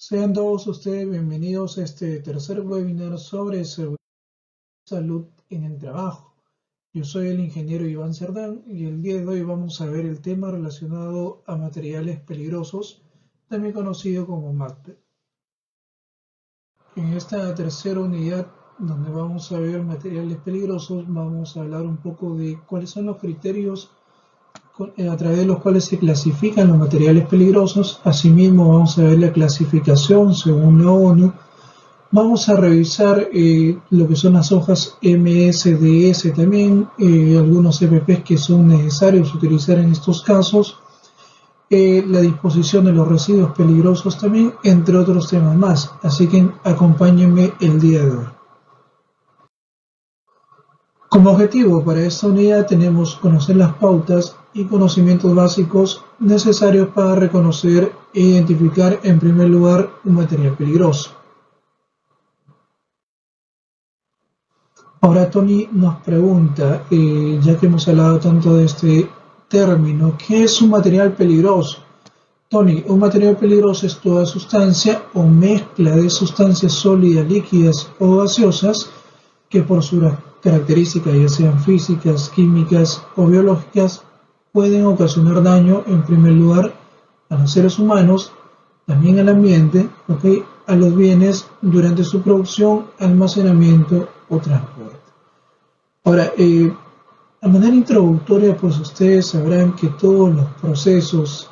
Sean todos ustedes bienvenidos a este tercer webinar sobre seguridad y salud en el trabajo. Yo soy el ingeniero Iván Cerdán y el día de hoy vamos a ver el tema relacionado a materiales peligrosos, también conocido como MATPE. En esta tercera unidad, donde vamos a ver materiales peligrosos, vamos a hablar un poco de cuáles son los criterios a través de los cuales se clasifican los materiales peligrosos. Asimismo vamos a ver la clasificación según la ONU. Vamos a revisar lo que son las hojas MSDS también, algunos EPPs que son necesarios utilizar en estos casos, la disposición de los residuos peligrosos también, entre otros temas más. Así que acompáñenme el día de hoy. Como objetivo para esta unidad tenemos conocer las pautas y conocimientos básicos necesarios para reconocer e identificar en primer lugar un material peligroso. Ahora Tony nos pregunta, ya que hemos hablado tanto de este término, ¿qué es un material peligroso? Tony, un material peligroso es toda sustancia o mezcla de sustancias sólidas, líquidas o gaseosas que por sus características, ya sean físicas, químicas o biológicas, pueden ocasionar daño en primer lugar a los seres humanos, también al ambiente, a los bienes durante su producción, almacenamiento o transporte. Ahora, a manera introductoria, pues ustedes sabrán que todos los procesos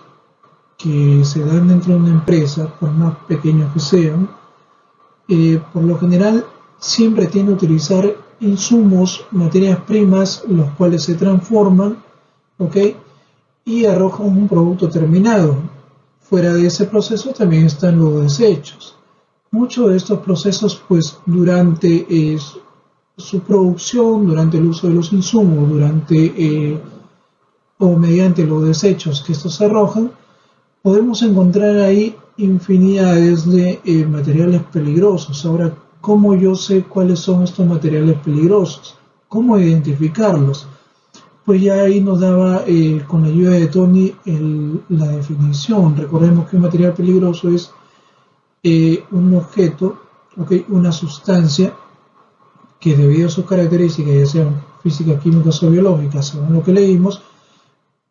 que se dan dentro de una empresa, por más pequeños que sean, por lo general siempre tienden a utilizar insumos, materias primas, los cuales se transforman, y arrojan un producto terminado. Fuera de ese proceso también están los desechos. Muchos de estos procesos, pues durante su producción, durante el uso de los insumos, o mediante los desechos que estos arrojan, podemos encontrar ahí infinidades de materiales peligrosos. Ahora, ¿cómo yo sé cuáles son estos materiales peligrosos? ¿Cómo identificarlos? Pues ya ahí nos daba, con la ayuda de Tony, la definición. Recordemos que un material peligroso es un objeto, una sustancia que debido a sus características, ya sean físicas, químicas o biológicas, según lo que leímos,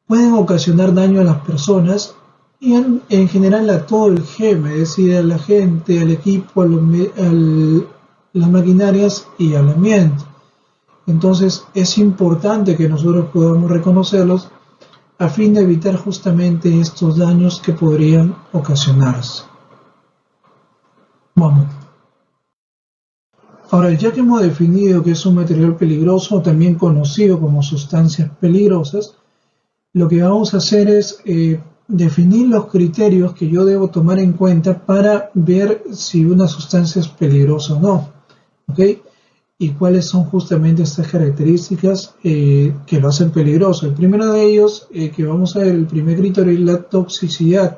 pueden ocasionar daño a las personas y en general a todo el GEM, es decir, a la gente, al equipo, las maquinarias y al ambiente. Entonces es importante que nosotros podamos reconocerlos a fin de evitar justamente estos daños que podrían ocasionarse. Vamos. Ahora, ya que hemos definido que es un material peligroso, también conocido como sustancias peligrosas, lo que vamos a hacer es definir los criterios que yo debo tomar en cuenta para ver si una sustancia es peligrosa o no, y cuáles son justamente estas características que lo hacen peligroso. El primero de ellos, que vamos a ver, el primer criterio es la toxicidad.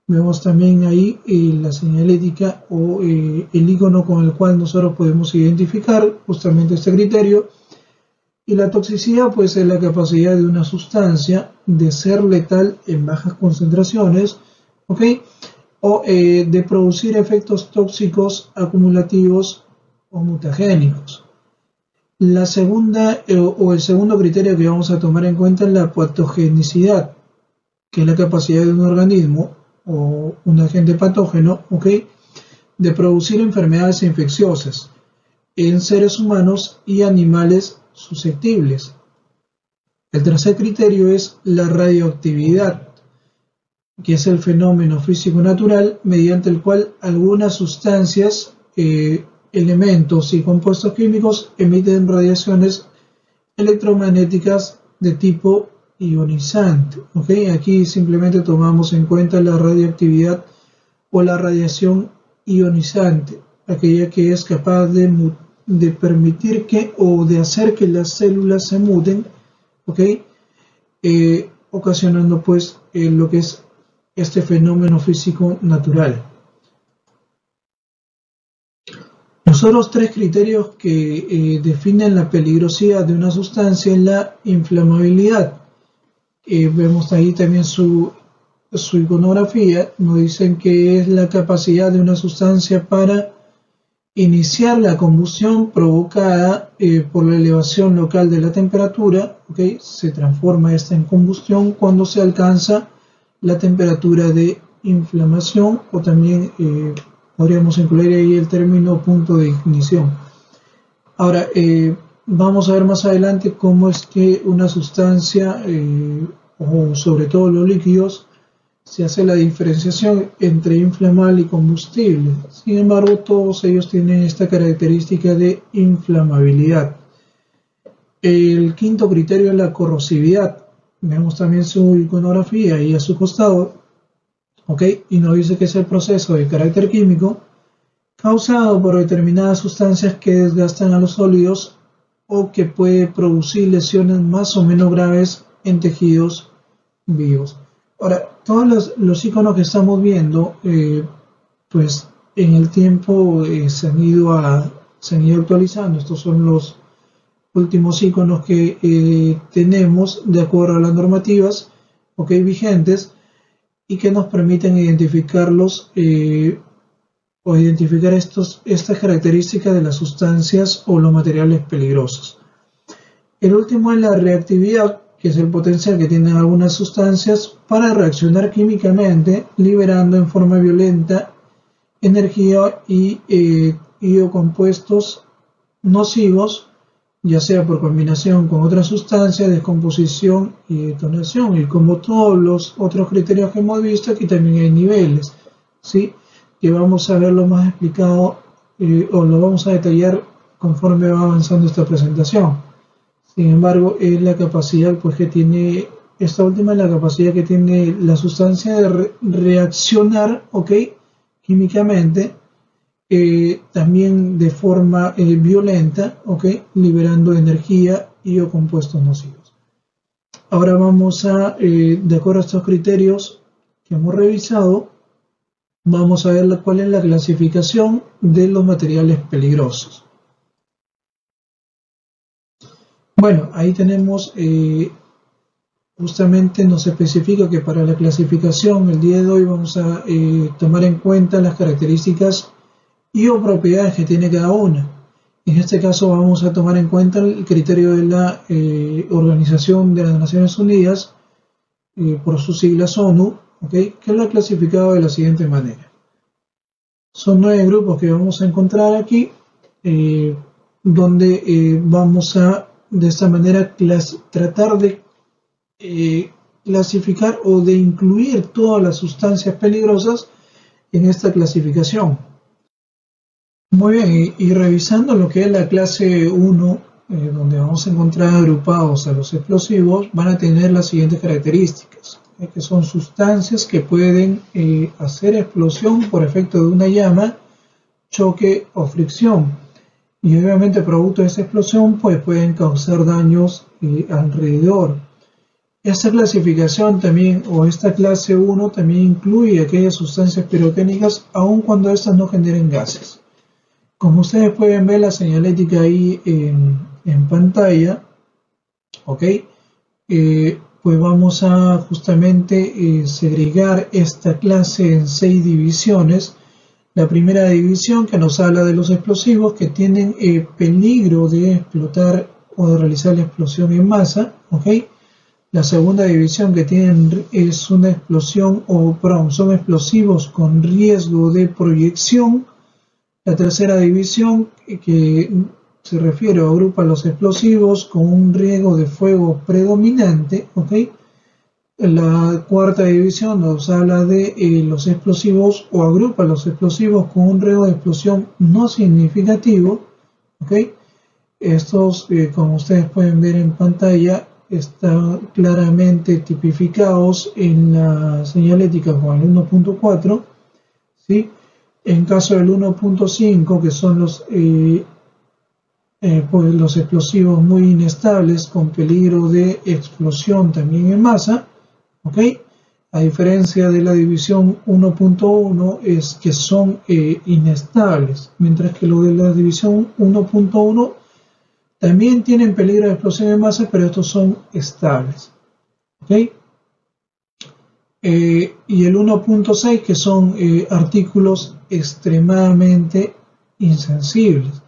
Vemos también ahí la señalética o el icono con el cual nosotros podemos identificar justamente este criterio. Y la toxicidad pues es la capacidad de una sustancia de ser letal en bajas concentraciones, o de producir efectos tóxicos acumulativos o mutagénicos. La segunda o el segundo criterio que vamos a tomar en cuenta es la patogenicidad, que es la capacidad de un organismo o un agente patógeno, de producir enfermedades infecciosas en seres humanos y animales susceptibles. El tercer criterio es la radioactividad, que es el fenómeno físico natural mediante el cual algunas sustancias, elementos y compuestos químicos emiten radiaciones electromagnéticas de tipo ionizante. Aquí simplemente tomamos en cuenta la radioactividad o la radiación ionizante, aquella que es capaz de permitir que o de hacer que las células se muten, ocasionando pues lo que es este fenómeno físico natural. Los otros tres criterios que definen la peligrosidad de una sustancia es la inflamabilidad. Vemos ahí también su su iconografía nos dicen que es la capacidad de una sustancia para iniciar la combustión provocada por la elevación local de la temperatura, ¿okay? Se transforma esta en combustión cuando se alcanza la temperatura de inflamación, o también podríamos incluir ahí el término punto de ignición. Ahora, vamos a ver más adelante cómo es que una sustancia, o sobre todo los líquidos, se hace la diferenciación entre inflamable y combustible. Sin embargo, todos ellos tienen esta característica de inflamabilidad. El quinto criterio es la corrosividad. Vemos también su iconografía ahí a su costado, ¿ok? Y nos dice que es el proceso de carácter químico causado por determinadas sustancias que desgastan a los sólidos o que puede producir lesiones más o menos graves en tejidos vivos. Ahora, todos los iconos que estamos viendo, pues en el tiempo se han ido actualizando. Estos son los últimos iconos que tenemos de acuerdo a las normativas, vigentes, y que nos permiten identificarlos o identificar estas características de las sustancias o los materiales peligrosos. El último es la reactividad, que es el potencial que tienen algunas sustancias para reaccionar químicamente, liberando en forma violenta energía y o compuestos nocivos, ya sea por combinación con otras sustancias, descomposición y detonación. Y como todos los otros criterios que hemos visto, aquí también hay niveles, ¿sí? Que vamos a verlo más explicado o lo vamos a detallar conforme va avanzando esta presentación. Sin embargo, es la capacidad pues que tiene, esta última es la capacidad que tiene la sustancia de reaccionar, químicamente, también de forma violenta, liberando energía y o compuestos nocivos. Ahora vamos a, de acuerdo a estos criterios que hemos revisado, vamos a ver cuál es la clasificación de los materiales peligrosos. Bueno, ahí tenemos, justamente nos especifica que para la clasificación el día de hoy vamos a tomar en cuenta las características y o propiedades que tiene cada una. En este caso vamos a tomar en cuenta el criterio de la Organización de las Naciones Unidas, por sus siglas ONU, que lo ha clasificado de la siguiente manera. Son 9 grupos que vamos a encontrar aquí, donde vamos a de esta manera tratar de clasificar o de incluir todas las sustancias peligrosas en esta clasificación. Muy bien, y revisando lo que es la clase 1, donde vamos a encontrar agrupados a los explosivos, van a tener las siguientes características, que son sustancias que pueden hacer explosión por efecto de una llama, choque o fricción. Y obviamente producto de esa explosión pues pueden causar daños alrededor. Esta clasificación también, o esta clase 1 también incluye aquellas sustancias pirotécnicas aun cuando estas no generen gases. Como ustedes pueden ver la señalética ahí en pantalla, pues vamos a justamente segregar esta clase en 6 divisiones. La primera división que nos habla de los explosivos que tienen peligro de explotar o de realizar la explosión en masa, La segunda división que tienen es una explosión son explosivos con riesgo de proyección. La tercera división que se refiere o agrupa los explosivos con un riesgo de fuego predominante, La cuarta división nos habla de los explosivos o agrupa los explosivos con un riesgo de explosión no significativo, Estos, como ustedes pueden ver en pantalla, están claramente tipificados en la señalética con el 1.4, ¿sí? En caso del 1.5, que son pues los explosivos muy inestables con peligro de explosión también en masa, A diferencia de la división 1.1 es que son inestables, mientras que los de la división 1.1 también tienen peligro de explosión en masa, pero estos son estables. y el 1.6 que son artículos extremadamente insensibles.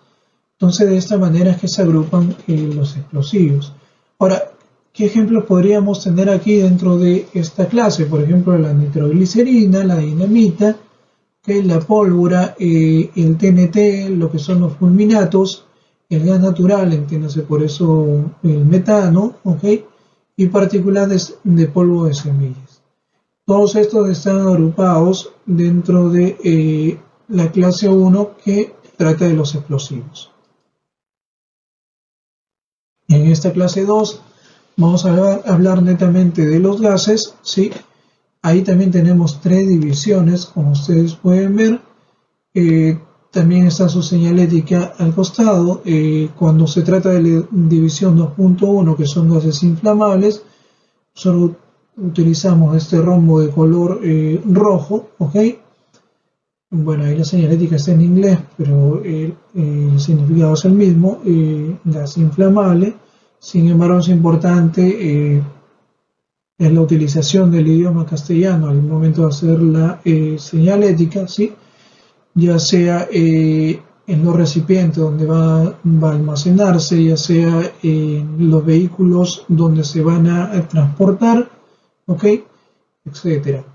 Entonces de esta manera es que se agrupan los explosivos. Ahora, ¿qué ejemplos podríamos tener aquí dentro de esta clase? Por ejemplo, la nitroglicerina, la dinamita, la pólvora, el TNT, lo que son los fulminatos, el gas natural, entiéndase por eso el metano, y partículas de polvo de semillas. Todos estos están agrupados dentro de la clase 1 que trata de los explosivos. En esta clase 2 vamos a hablar netamente de los gases, ¿sí? Ahí también tenemos 3 divisiones, como ustedes pueden ver. También está su señalética al costado. Cuando se trata de la división 2.1, que son gases inflamables, solo utilizamos este rombo de color rojo, Bueno, ahí la señalética está en inglés, pero el significado es el mismo, gas inflamable. Sin embargo, es importante es la utilización del idioma castellano al momento de hacer la señalética, ¿sí? Ya sea en los recipientes donde va a almacenarse, ya sea en los vehículos donde se van a transportar, etcétera.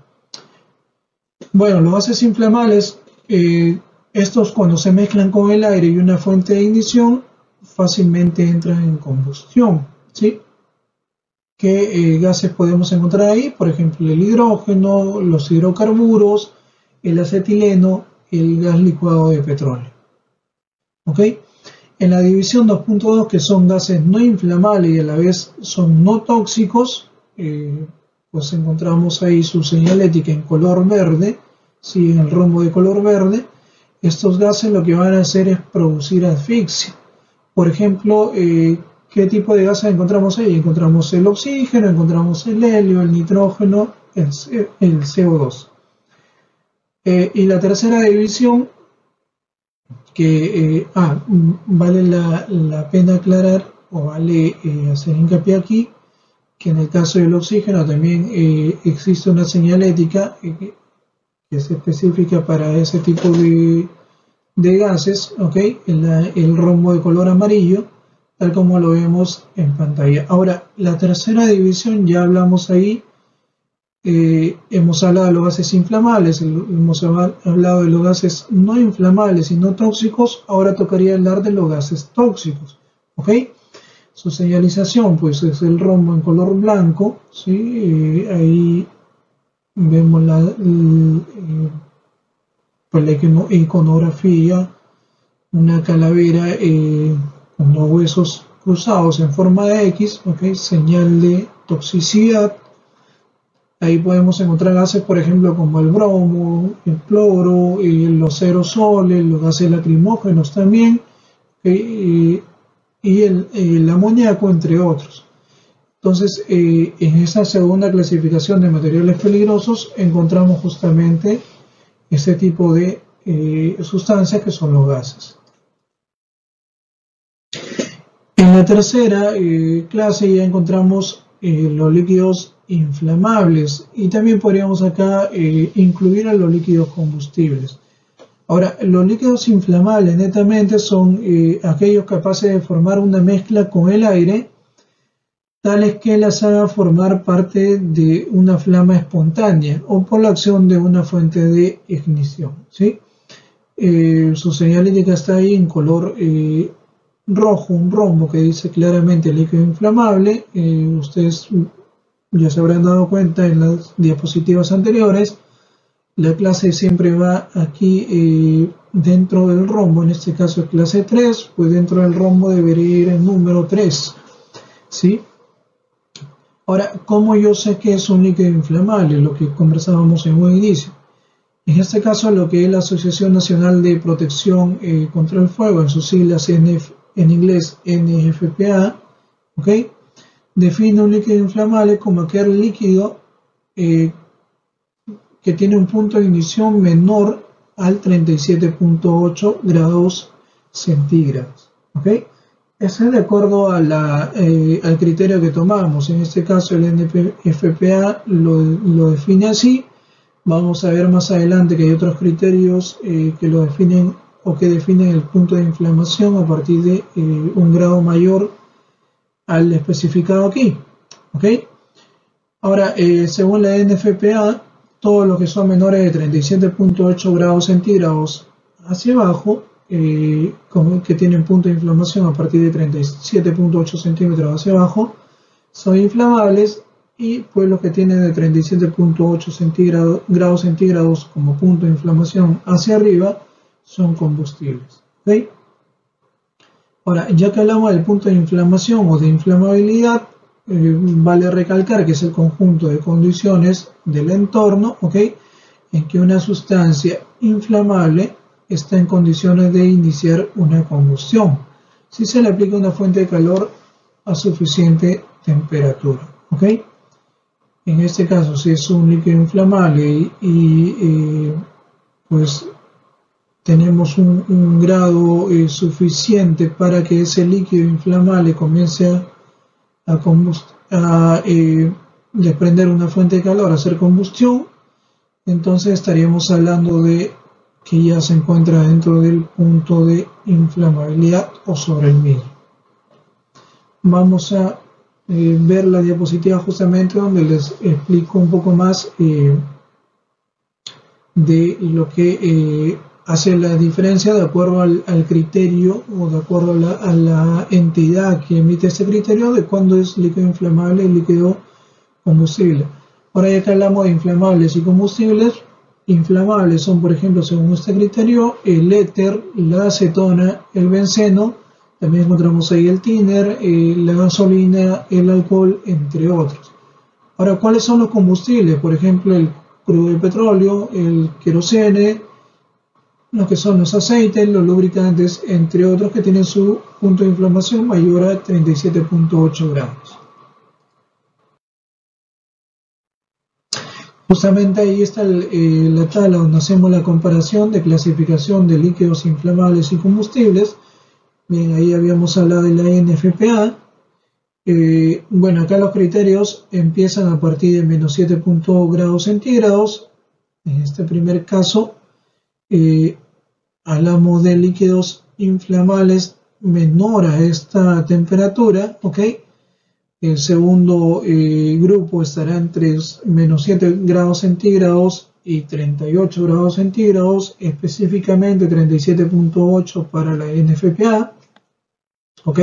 Bueno, los gases inflamables, estos cuando se mezclan con el aire y una fuente de ignición, fácilmente entran en combustión, ¿sí? ¿Qué gases podemos encontrar ahí? Por ejemplo, el hidrógeno, los hidrocarburos, el acetileno, el gas licuado de petróleo. En la división 2.2, que son gases no inflamables y a la vez son no tóxicos, pues encontramos ahí su señalética en color verde, ¿sí? En el rombo de color verde. Estos gases lo que van a hacer es producir asfixia. Por ejemplo, ¿qué tipo de gases encontramos ahí? Encontramos el oxígeno, encontramos el helio, el nitrógeno, el CO2. Y la tercera división, que vale la pena aclarar o vale hacer hincapié aquí, que en el caso del oxígeno también existe una señalética que es específica para ese tipo de gases, el rombo de color amarillo, tal como lo vemos en pantalla. Ahora, la tercera división, ya hablamos ahí, hemos hablado de los gases inflamables, hemos hablado de los gases no inflamables y no tóxicos, ahora tocaría hablar de los gases tóxicos, Su señalización, pues, es el rombo en color blanco, ¿sí? Ahí vemos la iconografía, una calavera con los huesos cruzados en forma de X, señal de toxicidad. Ahí podemos encontrar gases, por ejemplo, como el bromo, el cloro, los aerosoles, los gases lacrimógenos también, y el amoníaco, entre otros. Entonces, en esa segunda clasificación de materiales peligrosos encontramos justamente este tipo de sustancias que son los gases. En la tercera clase ya encontramos los líquidos inflamables y también podríamos acá incluir a los líquidos combustibles. Ahora, los líquidos inflamables netamente son aquellos capaces de formar una mezcla con el aire, tales que las haga formar parte de una flama espontánea o por la acción de una fuente de ignición, ¿sí? Su señalética está ahí en color rojo, un rombo que dice claramente líquido inflamable. Ustedes ya se habrán dado cuenta en las diapositivas anteriores, la clase siempre va aquí dentro del rombo, en este caso es clase 3, pues dentro del rombo debería ir el número 3, ¿sí? Ahora, ¿cómo yo sé que es un líquido inflamable? Lo que conversábamos en un inicio. En este caso, lo que es la Asociación Nacional de Protección contra el Fuego, en sus siglas en inglés NFPA, define un líquido inflamable como aquel líquido que tiene un punto de ignición menor al 37.8 grados centígrados. Eso es de acuerdo a al criterio que tomamos. En este caso el NFPA lo define así. Vamos a ver más adelante que hay otros criterios que lo definen o que definen el punto de inflamación a partir de un grado mayor al especificado aquí. ¿Ok? Ahora, según la NFPA, todos los que son menores de 37.8 grados centígrados hacia abajo, que tienen punto de inflamación a partir de 37.8 centímetros hacia abajo, son inflamables, y pues los que tienen de 37.8 grados centígrados como punto de inflamación hacia arriba son combustibles. ¿Okay? Ahora, ya que hablamos del punto de inflamación o de inflamabilidad, vale recalcar que es el conjunto de condiciones del entorno, ¿okay?, en que una sustancia inflamable está en condiciones de iniciar una combustión, si se le aplica una fuente de calor a suficiente temperatura. ¿Okay? En este caso, si es un líquido inflamable y pues tenemos un grado suficiente para que ese líquido inflamable comience a desprender una fuente de calor, a hacer combustión, entonces estaríamos hablando de que ya se encuentra dentro del punto de inflamabilidad o sobre el mismo. Vamos a ver la diapositiva justamente donde les explico un poco más de lo que hace la diferencia de acuerdo al criterio o de acuerdo a la entidad que emite ese criterio de cuándo es líquido inflamable y líquido combustible. Ahora, ya que hablamos de inflamables y combustibles, inflamables son, por ejemplo, según este criterio, el éter, la acetona, el benceno, también encontramos ahí el tiner, la gasolina, el alcohol, entre otros. Ahora, ¿cuáles son los combustibles? Por ejemplo, el crudo de petróleo, el querosene, lo que son los aceites, los lubricantes, entre otros, que tienen su punto de inflamación mayor a 37.8 grados. Justamente ahí está la tabla donde hacemos la comparación de clasificación de líquidos inflamables y combustibles. Bien, ahí habíamos hablado de la NFPA. Bueno, acá los criterios empiezan a partir de menos 7 grados centígrados. En este primer caso, hablamos de líquidos inflamables menor a esta temperatura, ¿ok? El segundo grupo estará entre menos 7 grados centígrados y 38 grados centígrados, específicamente 37.8 para la NFPA, ¿ok?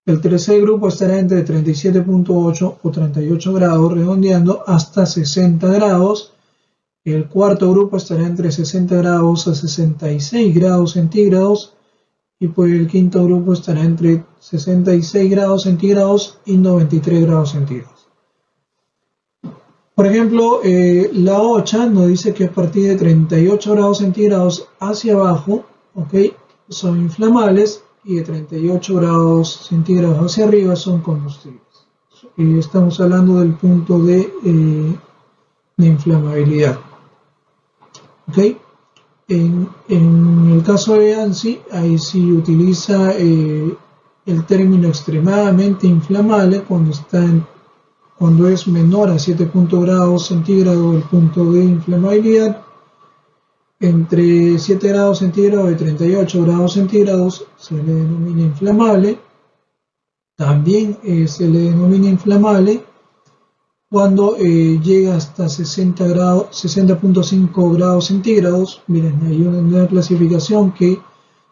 El tercer grupo estará entre 37.8 o 38 grados, redondeando hasta 60 grados. El cuarto grupo estará entre 60 grados a 66 grados centígrados. Y por el quinto grupo estará entre 66 grados centígrados y 93 grados centígrados. Por ejemplo, la OCHA nos dice que a partir de 38 grados centígrados hacia abajo, ¿okay?, son inflamables, y de 38 grados centígrados hacia arriba son combustibles. Estamos hablando del punto de inflamabilidad. ¿Okay? En el caso de ANSI, ahí sí utiliza el término extremadamente inflamable cuando es menor a 7 grados centígrados el punto de inflamabilidad. Entre 7 grados centígrados y 38 grados centígrados se le denomina inflamable. También se le denomina inflamable cuando llega hasta 60.5 grados centígrados. Miren, hay una clasificación que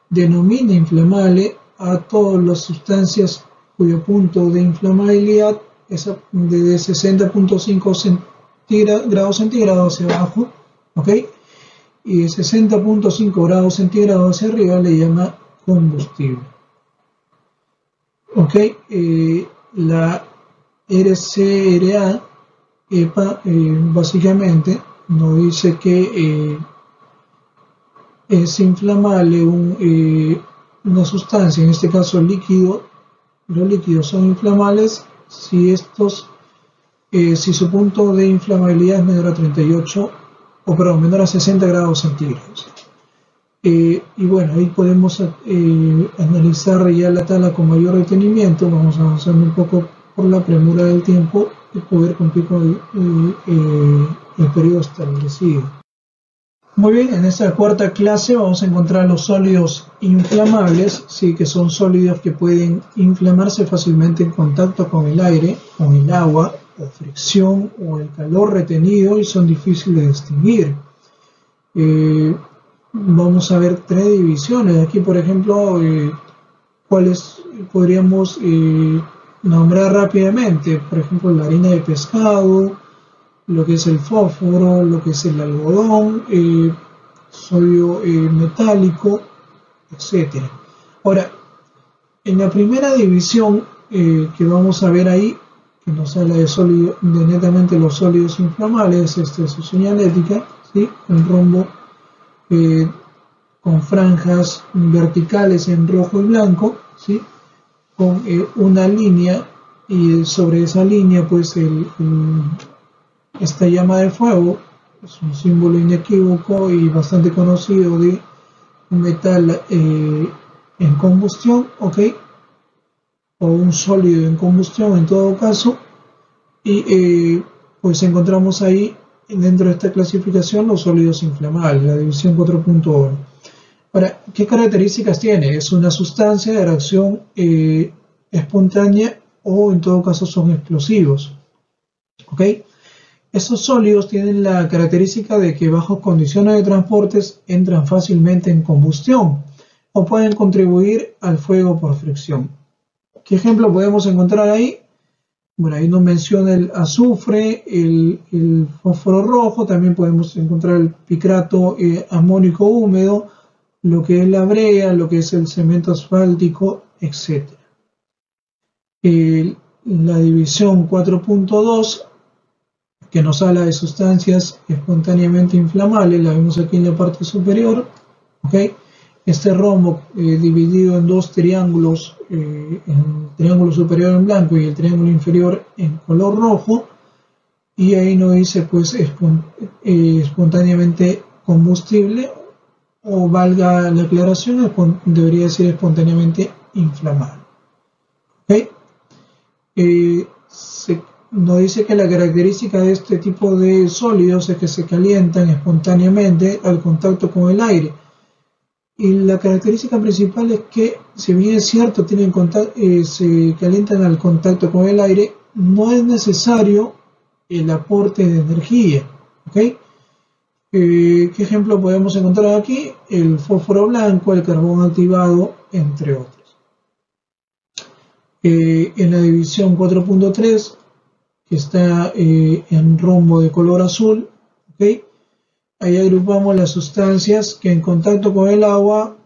denomina inflamable a todas las sustancias cuyo punto de inflamabilidad es de 60.5 grados centígrados hacia abajo, ¿ok? Y de 60.5 grados centígrados hacia arriba le llama combustible. ¿Ok? La RCRA, EPA, básicamente nos dice que es inflamable una sustancia, en este caso líquido. Los líquidos son inflamables si su punto de inflamabilidad es menor a 38, menor a 60 grados centígrados. Y bueno, ahí podemos analizar ya la tabla con mayor detenimiento. Vamos avanzando un poco por la premura del tiempo y poder cumplir con el periodo establecido. Muy bien, en esta cuarta clase vamos a encontrar los sólidos inflamables, ¿sí? Que son sólidos que pueden inflamarse fácilmente en contacto con el aire, con el agua, o fricción o el calor retenido, y son difíciles de distinguir. Vamos a ver tres divisiones. Aquí, por ejemplo, cuáles podríamos nombrar rápidamente. Por ejemplo, la harina de pescado, lo que es el fósforo, lo que es el algodón, sodio metálico, etc. Ahora, en la primera división que vamos a ver ahí, que nos habla de netamente los sólidos inflamables, esta es su señalética, ¿sí? Un rombo con franjas verticales en rojo y blanco, ¿sí? Con una línea, y sobre esa línea pues esta llama de fuego es un símbolo inequívoco y bastante conocido de un metal en combustión, ¿ok? O un sólido en combustión en todo caso, y pues encontramos ahí dentro de esta clasificación los sólidos inflamables, la división 4.1. Ahora, ¿qué características tiene? Es una sustancia de reacción espontánea o en todo caso son explosivos, ¿ok? Estos sólidos tienen la característica de que bajo condiciones de transportes entran fácilmente en combustión o pueden contribuir al fuego por fricción. ¿Qué ejemplo podemos encontrar ahí? Bueno, ahí nos menciona el azufre, el fósforo rojo, también podemos encontrar el picato amónico húmedo, lo que es la brea, lo que es el cemento asfáltico, etc. La división 4.2, que nos habla de sustancias espontáneamente inflamables, la vemos aquí en la parte superior, ¿ok? Este rombo dividido en dos triángulos, el triángulo superior en blanco y el triángulo inferior en color rojo, y ahí nos dice pues espontáneamente combustible, o valga la aclaración, debería decir espontáneamente inflamable. ¿Okay? Nos dice que la característica de este tipo de sólidos es que se calientan espontáneamente al contacto con el aire. Y la característica principal es que, si bien es cierto, se calientan al contacto con el aire, no es necesario el aporte de energía. ¿Okay? ¿Qué ejemplo podemos encontrar aquí? El fósforo blanco, el carbón activado, entre otros. En la división 4.3, que está en rombo de color azul, ¿okay? Ahí agrupamos las sustancias que en contacto con el agua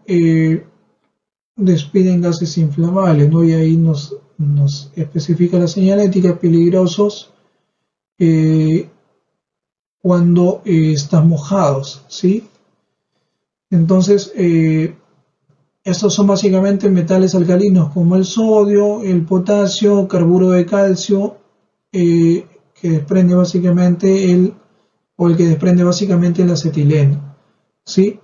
despiden gases inflamables, ¿no? Y ahí nos especifica la señalética: peligrosos cuando están mojados, ¿sí? Entonces, estos son básicamente metales alcalinos como el sodio, el potasio, carburo de calcio, que desprende básicamente el que desprende básicamente el acetileno, ¿sí?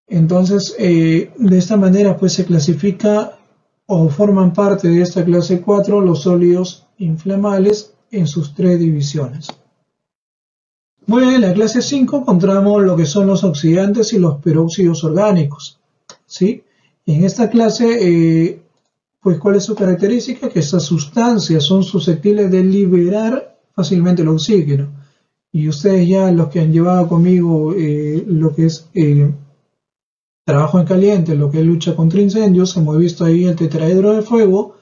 Entonces, de esta manera pues se clasifica o forman parte de esta clase 4 los sólidos inflamables en sus tres divisiones. Muy bien, en la clase 5 encontramos lo que son los oxidantes y los peróxidos orgánicos, ¿sí? En esta clase, pues, ¿cuál es su característica? Que estas sustancias son susceptibles de liberar fácilmente el oxígeno. Y ustedes ya, los que han llevado conmigo lo que es trabajo en caliente, lo que es lucha contra incendios, hemos visto ahí el tetraedro de fuego.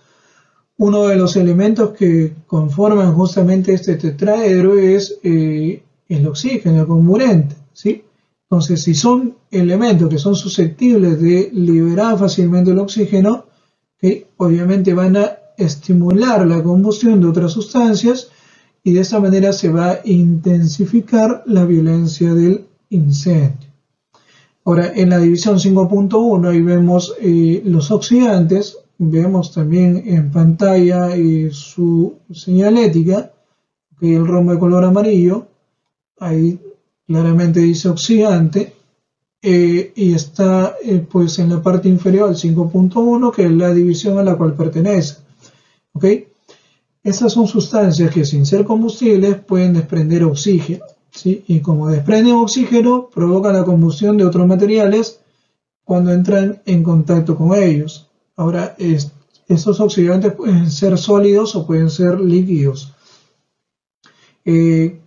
Uno de los elementos que conforman justamente este tetraedro es el oxígeno, el comburente, ¿sí? Entonces, si son elementos que son susceptibles de liberar fácilmente el oxígeno, que obviamente van a estimular la combustión de otras sustancias, y de esta manera se va a intensificar la violencia del incendio. Ahora, en la división 5.1, ahí vemos los oxidantes, vemos también en pantalla su señalética, que el rombo de color amarillo, ahí claramente dice oxidante. y está pues en la parte inferior al 5.1, que es la división a la cual pertenece. ¿Ok? Estas son sustancias que sin ser combustibles pueden desprender oxígeno, ¿sí? Y como desprenden oxígeno, provoca la combustión de otros materiales cuando entran en contacto con ellos. Ahora, estos oxidantes pueden ser sólidos o pueden ser líquidos. ¿Qué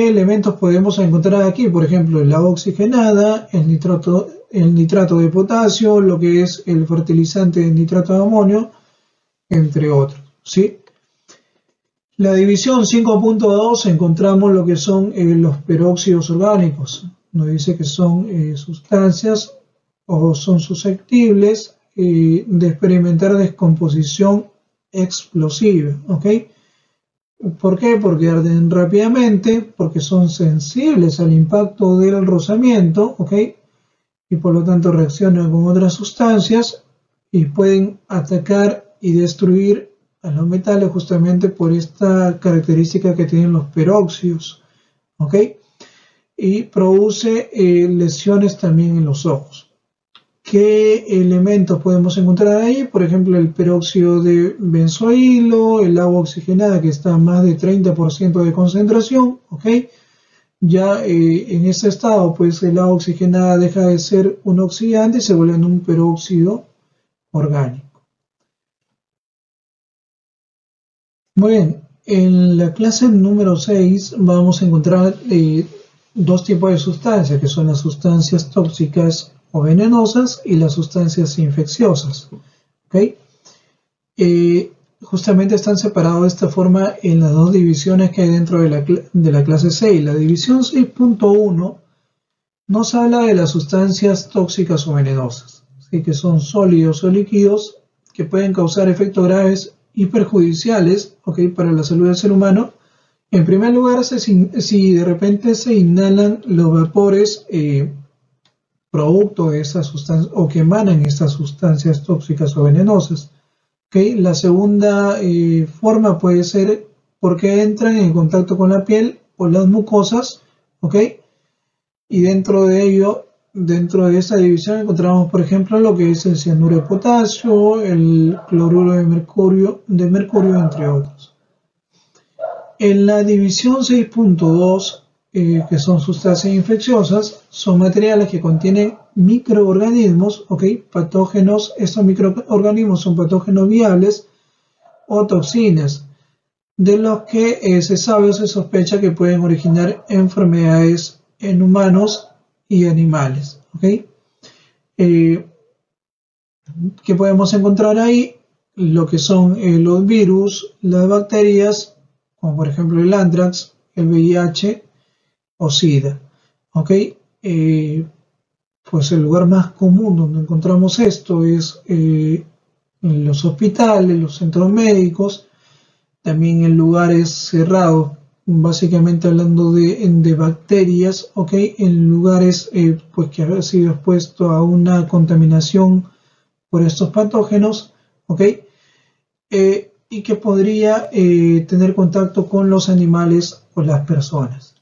elementos podemos encontrar aquí? Por ejemplo, el agua oxigenada, el nitrato de potasio, lo que es el fertilizante de nitrato de amonio, entre otros, ¿sí? La división 5.2 encontramos lo que son los peróxidos orgánicos. Nos dice que son sustancias o son susceptibles de experimentar descomposición explosiva, ¿ok? ¿Por qué? Porque arden rápidamente, porque son sensibles al impacto del rozamiento, ¿ok? Y por lo tanto reaccionan con otras sustancias y pueden atacar y destruir a los metales justamente por esta característica que tienen los peróxidos, ¿ok? Y produce lesiones también en los ojos. ¿Qué elementos podemos encontrar ahí? Por ejemplo, el peróxido de benzoilo, el agua oxigenada que está a más de 30% de concentración, ¿ok? Ya en ese estado, pues el agua oxigenada deja de ser un oxidante y se vuelve en un peróxido orgánico. Muy bien, en la clase número 6 vamos a encontrar dos tipos de sustancias, que son las sustancias tóxicas o venenosas y las sustancias infecciosas. ¿Okay? Justamente están separados de esta forma en las dos divisiones que hay dentro de la clase 6. La división 6.1 nos habla de las sustancias tóxicas o venenosas, ¿sí? Que son sólidos o líquidos que pueden causar efectos graves y perjudiciales, ¿okay? Para la salud del ser humano. En primer lugar, si de repente se inhalan los vapores producto de estas sustancias o que emanan estas sustancias tóxicas o venenosas. ¿Okay? La segunda forma puede ser porque entran en contacto con la piel o las mucosas, ¿okay? Y dentro de ello, dentro de esa división encontramos, por ejemplo, lo que es el cianuro de potasio, el cloruro de mercurio, entre otros. En la división 6.2, que son sustancias infecciosas, son materiales que contienen microorganismos, ¿ok? Patógenos. Estos microorganismos son patógenos viables o toxinas, de los que se sabe o se sospecha que pueden originar enfermedades en humanos y animales, ¿ok? ¿Qué podemos encontrar ahí? Lo que son los virus, las bacterias, como por ejemplo el anthrax, el VIH o SIDA, ¿ok? Pues el lugar más común donde encontramos esto es en los hospitales, los centros médicos, también en lugares cerrados, básicamente hablando de bacterias, ¿ok? En lugares pues que han sido expuestos a una contaminación por estos patógenos, ¿ok? Y que podría tener contacto con los animales o las personas.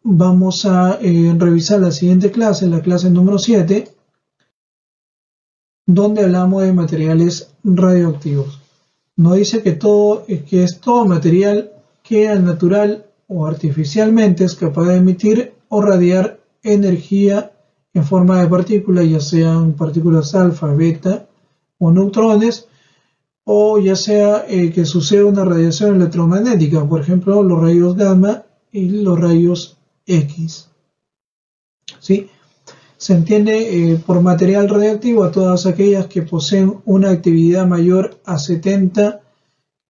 Vamos a revisar la siguiente clase, la clase número 7, donde hablamos de materiales radioactivos. Nos dice que es todo material que al natural o artificialmente es capaz de emitir o radiar energía en forma de partículas, ya sean partículas alfa, beta o neutrones, o ya sea que suceda una radiación electromagnética, por ejemplo, los rayos gamma y los rayos X. ¿Sí? Se entiende por material radioactivo a todas aquellas que poseen una actividad mayor a 70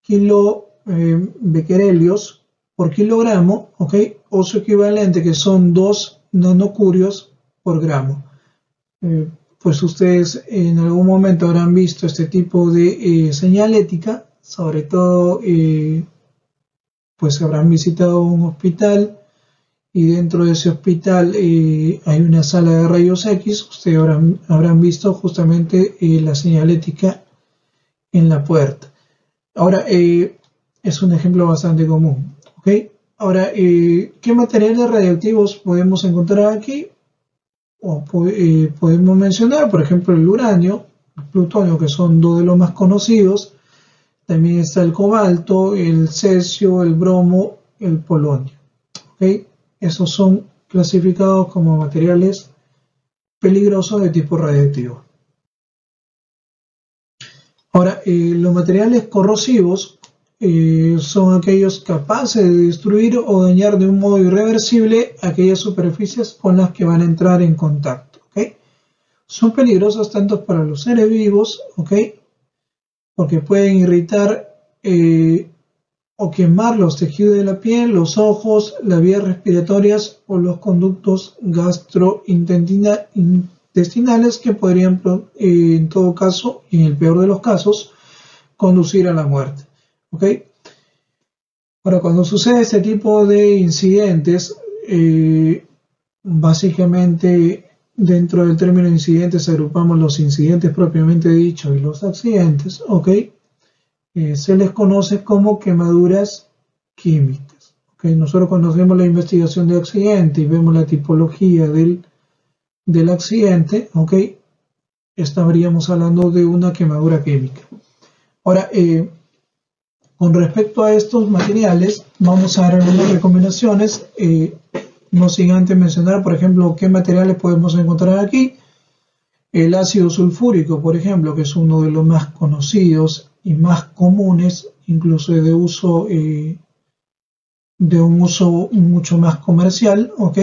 kilobecquerelios por kilogramo, ¿ok? O su equivalente, que son 2 nanocurios por gramo. Pues ustedes en algún momento habrán visto este tipo de señalética, sobre todo pues habrán visitado un hospital y dentro de ese hospital hay una sala de rayos X. Ustedes habrán visto justamente la señalética en la puerta. Ahora, es un ejemplo bastante común, ¿ok? Ahora, ¿qué materiales radiactivos podemos encontrar aquí? Podemos mencionar, por ejemplo, el uranio, el plutonio, que son dos de los más conocidos. También está el cobalto, el cesio, el bromo, el polonio. ¿Okay? Esos son clasificados como materiales peligrosos de tipo radiactivo. Ahora, los materiales corrosivos son aquellos capaces de destruir o dañar de un modo irreversible aquellas superficies con las que van a entrar en contacto. ¿Okay? Son peligrosos tanto para los seres vivos, ¿okay? Porque pueden irritar o quemar los tejidos de la piel, los ojos, las vías respiratorias o los conductos gastrointestinales que podrían, en todo caso, y en el peor de los casos, conducir a la muerte. ¿Okay? Ahora, cuando sucede este tipo de incidentes, básicamente dentro del término incidentes agrupamos los incidentes propiamente dichos y los accidentes, ¿ok? Se les conoce como quemaduras químicas. ¿Okay? Nosotros conocemos la investigación de accidente y vemos la tipología del accidente, ¿ok? Estaríamos hablando de una quemadura química. Ahora, con respecto a estos materiales, vamos a dar algunas recomendaciones. No sin antes mencionar, por ejemplo, qué materiales podemos encontrar aquí. El ácido sulfúrico, por ejemplo, que es uno de los más conocidos y más comunes, incluso de un uso mucho más comercial, ¿ok?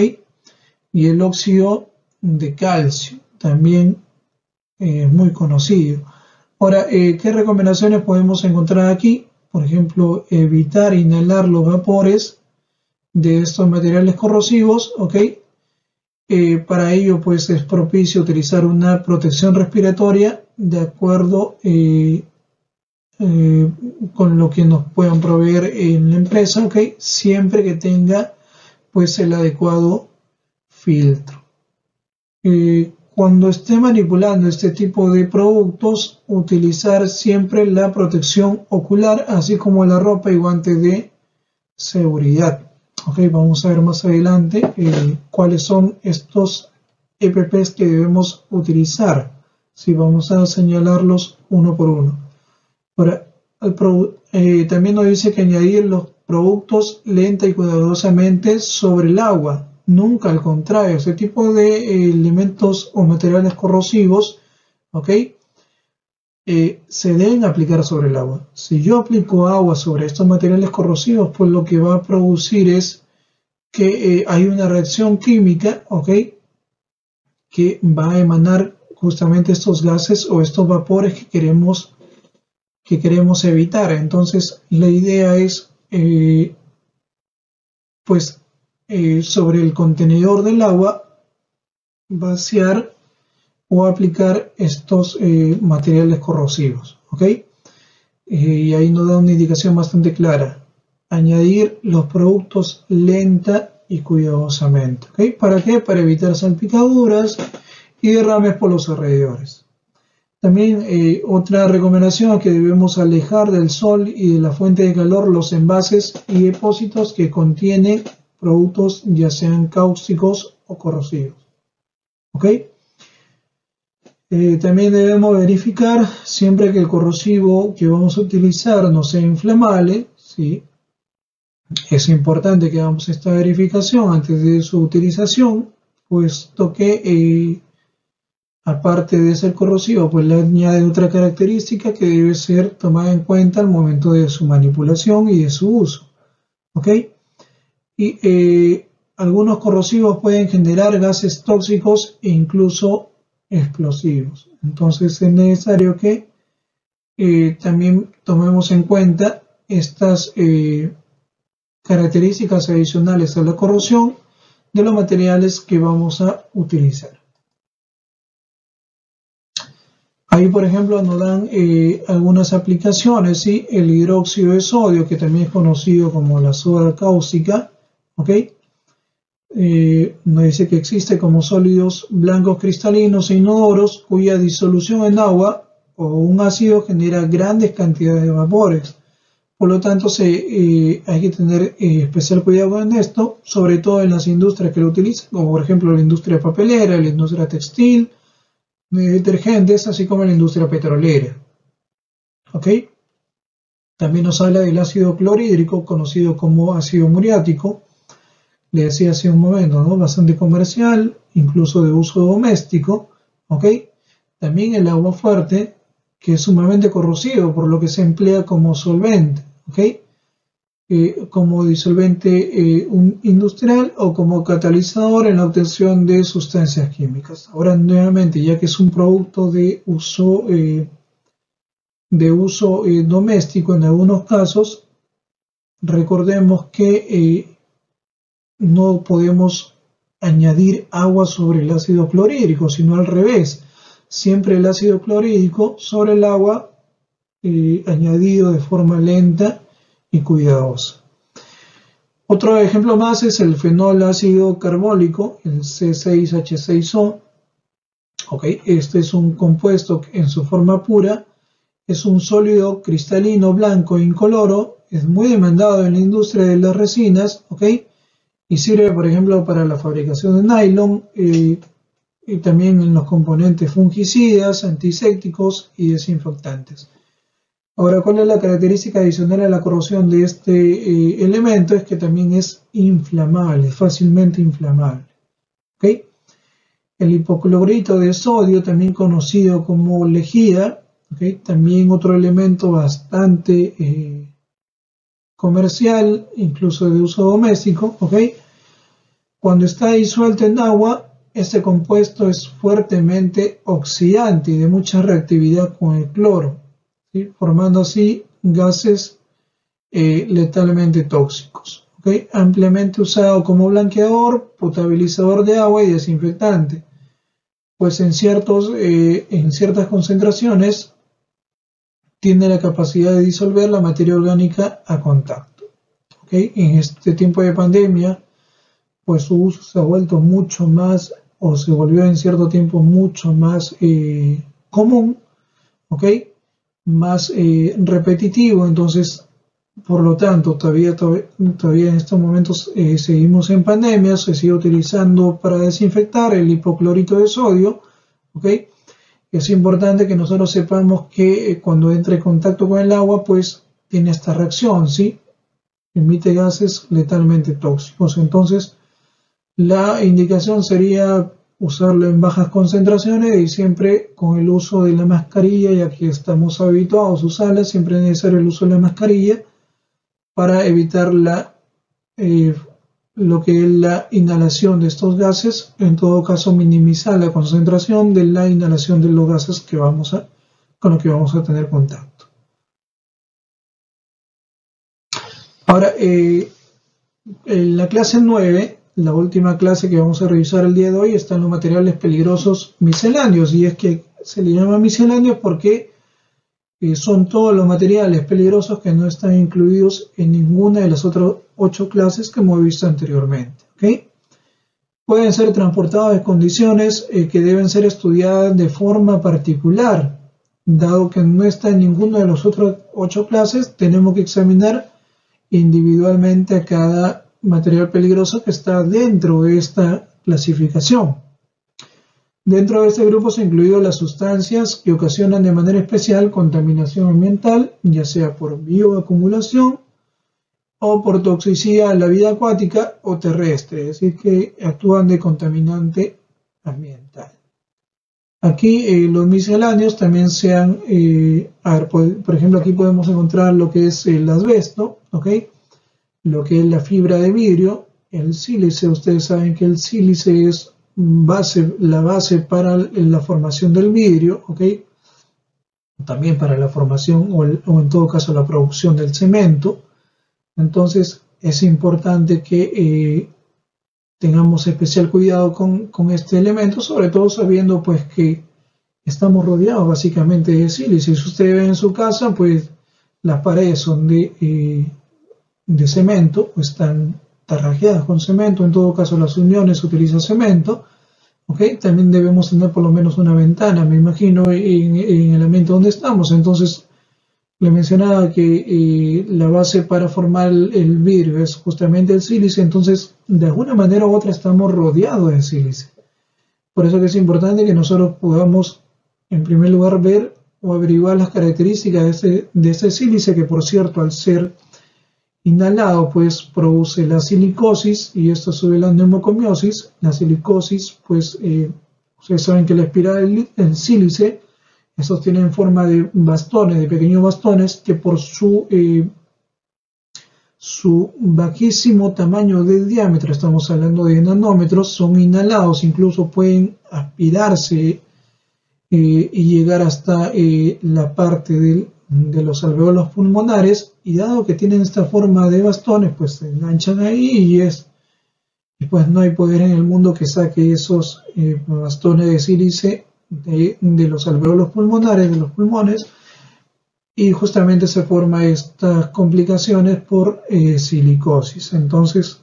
Y el óxido de calcio, también muy conocido. Ahora, ¿qué recomendaciones podemos encontrar aquí? Por ejemplo, evitar inhalar los vapores de estos materiales corrosivos, ¿ok? Para ello, pues es propicio utilizar una protección respiratoria de acuerdo con lo que nos puedan proveer en la empresa, ¿ok? Siempre que tenga, pues, el adecuado filtro. Cuando esté manipulando este tipo de productos, utilizar siempre la protección ocular, así como la ropa y guantes de seguridad. Ok, vamos a ver más adelante cuáles son estos EPPs que debemos utilizar. Sí, vamos a señalarlos uno por uno. Ahora, también nos dice que añadir los productos lenta y cuidadosamente sobre el agua. Nunca, al contrario, ese tipo de elementos o materiales corrosivos, ¿ok? Se deben aplicar sobre el agua. Si yo aplico agua sobre estos materiales corrosivos, pues lo que va a producir es que hay una reacción química, ¿ok? Que va a emanar justamente estos gases o estos vapores que queremos evitar. Entonces, la idea es, sobre el contenedor del agua, vaciar o aplicar estos materiales corrosivos, ¿ok? Y ahí nos da una indicación bastante clara. Añadir los productos lenta y cuidadosamente, ¿ok? ¿Para qué? Para evitar salpicaduras y derrames por los alrededores. También otra recomendación es que debemos alejar del sol y de la fuente de calor los envases y depósitos que contienen productos ya sean cáusticos o corrosivos, ¿ok? También debemos verificar siempre que el corrosivo que vamos a utilizar no sea inflamable, ¿sí? Es importante que hagamos esta verificación antes de su utilización, puesto que aparte de ser corrosivo, pues le añade otra característica que debe ser tomada en cuenta al momento de su manipulación y de su uso, ¿ok? Y algunos corrosivos pueden generar gases tóxicos e incluso explosivos. Entonces es necesario que también tomemos en cuenta estas características adicionales a la corrosión de los materiales que vamos a utilizar. Ahí, por ejemplo, nos dan algunas aplicaciones, ¿sí? El hidróxido de sodio, que también es conocido como la soda cáustica, ¿ok? Nos dice que existe como sólidos blancos cristalinos e inodoros cuya disolución en agua o un ácido genera grandes cantidades de vapores. Por lo tanto, hay que tener especial cuidado en esto, sobre todo en las industrias que lo utilizan, como por ejemplo la industria papelera, la industria textil, de detergentes, así como la industria petrolera. ¿Ok? También nos habla del ácido clorhídrico, conocido como ácido muriático. Le decía hace un momento, ¿no? Bastante comercial, incluso de uso doméstico. ¿Ok? También el agua fuerte, que es sumamente corrosivo, por lo que se emplea como solvente. ¿Ok? Como disolvente industrial o como catalizador en la obtención de sustancias químicas. Ahora, nuevamente, ya que es un producto de uso doméstico en algunos casos, recordemos que no podemos añadir agua sobre el ácido clorhídrico, sino al revés. Siempre el ácido clorhídrico sobre el agua añadido de forma lenta y cuidadosa. Otro ejemplo más es el fenol ácido carbólico, el C6H6O. Okay, este es un compuesto que en su forma pura es un sólido cristalino blanco incoloro, es muy demandado en la industria de las resinas, ¿okay? Y sirve, por ejemplo, para la fabricación de nylon y también en los componentes fungicidas, antisépticos y desinfectantes. Ahora, ¿cuál es la característica adicional a la corrosión de este elemento? Es que también es inflamable, fácilmente inflamable. ¿Okay? El hipoclorito de sodio, también conocido como lejía, ¿okay? También otro elemento bastante comercial, incluso de uso doméstico. ¿Okay? Cuando está disuelto en agua, este compuesto es fuertemente oxidante y de mucha reactividad con el cloro, ¿sí? Formando así gases letalmente tóxicos. ¿Okay? Ampliamente usado como blanqueador, potabilizador de agua y desinfectante, pues en ciertas concentraciones tiene la capacidad de disolver la materia orgánica a contacto. ¿Okay? En este tiempo de pandemia, pues su uso se ha vuelto mucho más, o se volvió en cierto tiempo mucho más común, ¿ok? Más repetitivo. Entonces, por lo tanto, todavía en estos momentos seguimos en pandemia, se sigue utilizando para desinfectar el hipoclorito de sodio, ¿ok? Es importante que nosotros sepamos que cuando entra en contacto con el agua, pues tiene esta reacción, ¿sí? Emite gases letalmente tóxicos. Entonces, la indicación sería usarlo en bajas concentraciones y siempre con el uso de la mascarilla, ya que estamos habituados a usarla, siempre es necesario el uso de la mascarilla para evitar lo que es la inhalación de estos gases, en todo caso minimizar la concentración de la inhalación de los gases con los que vamos a tener contacto. Ahora, en la clase 9, la última clase que vamos a revisar el día de hoy, están los materiales peligrosos misceláneos, y es que se le llama misceláneos porque son todos los materiales peligrosos que no están incluidos en ninguna de las otras 8 clases que hemos visto anteriormente. ¿Okay? Pueden ser transportados en condiciones que deben ser estudiadas de forma particular. Dado que no está en ninguna de las otras 8 clases, tenemos que examinar individualmente a cada material peligroso que está dentro de esta clasificación. Dentro de este grupo se han incluido las sustancias que ocasionan de manera especial contaminación ambiental, ya sea por bioacumulación o por toxicidad a la vida acuática o terrestre, es decir, que actúan de contaminante ambiental. Aquí los misceláneos también por ejemplo, aquí podemos encontrar lo que es el asbesto, ¿ok? Lo que es la fibra de vidrio, el sílice. Ustedes saben que el sílice es la base para la formación del vidrio, ¿ok? También para la formación o en todo caso la producción del cemento. Entonces es importante que tengamos especial cuidado con este elemento, sobre todo sabiendo pues que estamos rodeados básicamente de sílice. Si ustedes ven en su casa, pues las paredes son de cemento, o están tarrajeadas con cemento, en todo caso las uniones utilizan cemento, ¿okay? También debemos tener por lo menos una ventana, me imagino, en el ambiente donde estamos. Entonces, Le mencionaba que la base para formar el vidrio es justamente el sílice, entonces de alguna manera u otra estamos rodeados de sílice. Por eso que es importante que nosotros podamos, en primer lugar, ver o averiguar las características de ese sílice, que por cierto, al ser inhalado, pues produce la silicosis y esto sube la neumocomiosis. La silicosis, pues, ustedes saben que la espiral del sílice, estos tienen forma de bastones, de pequeños bastones, que por su bajísimo tamaño de diámetro, estamos hablando de nanómetros, son inhalados, incluso pueden aspirarse y llegar hasta la parte de los alveolos pulmonares, y dado que tienen esta forma de bastones, pues se enganchan ahí y pues no hay poder en el mundo que saque esos bastones de sílice de los alveolos pulmonares, de los pulmones, y justamente se forman estas complicaciones por silicosis. Entonces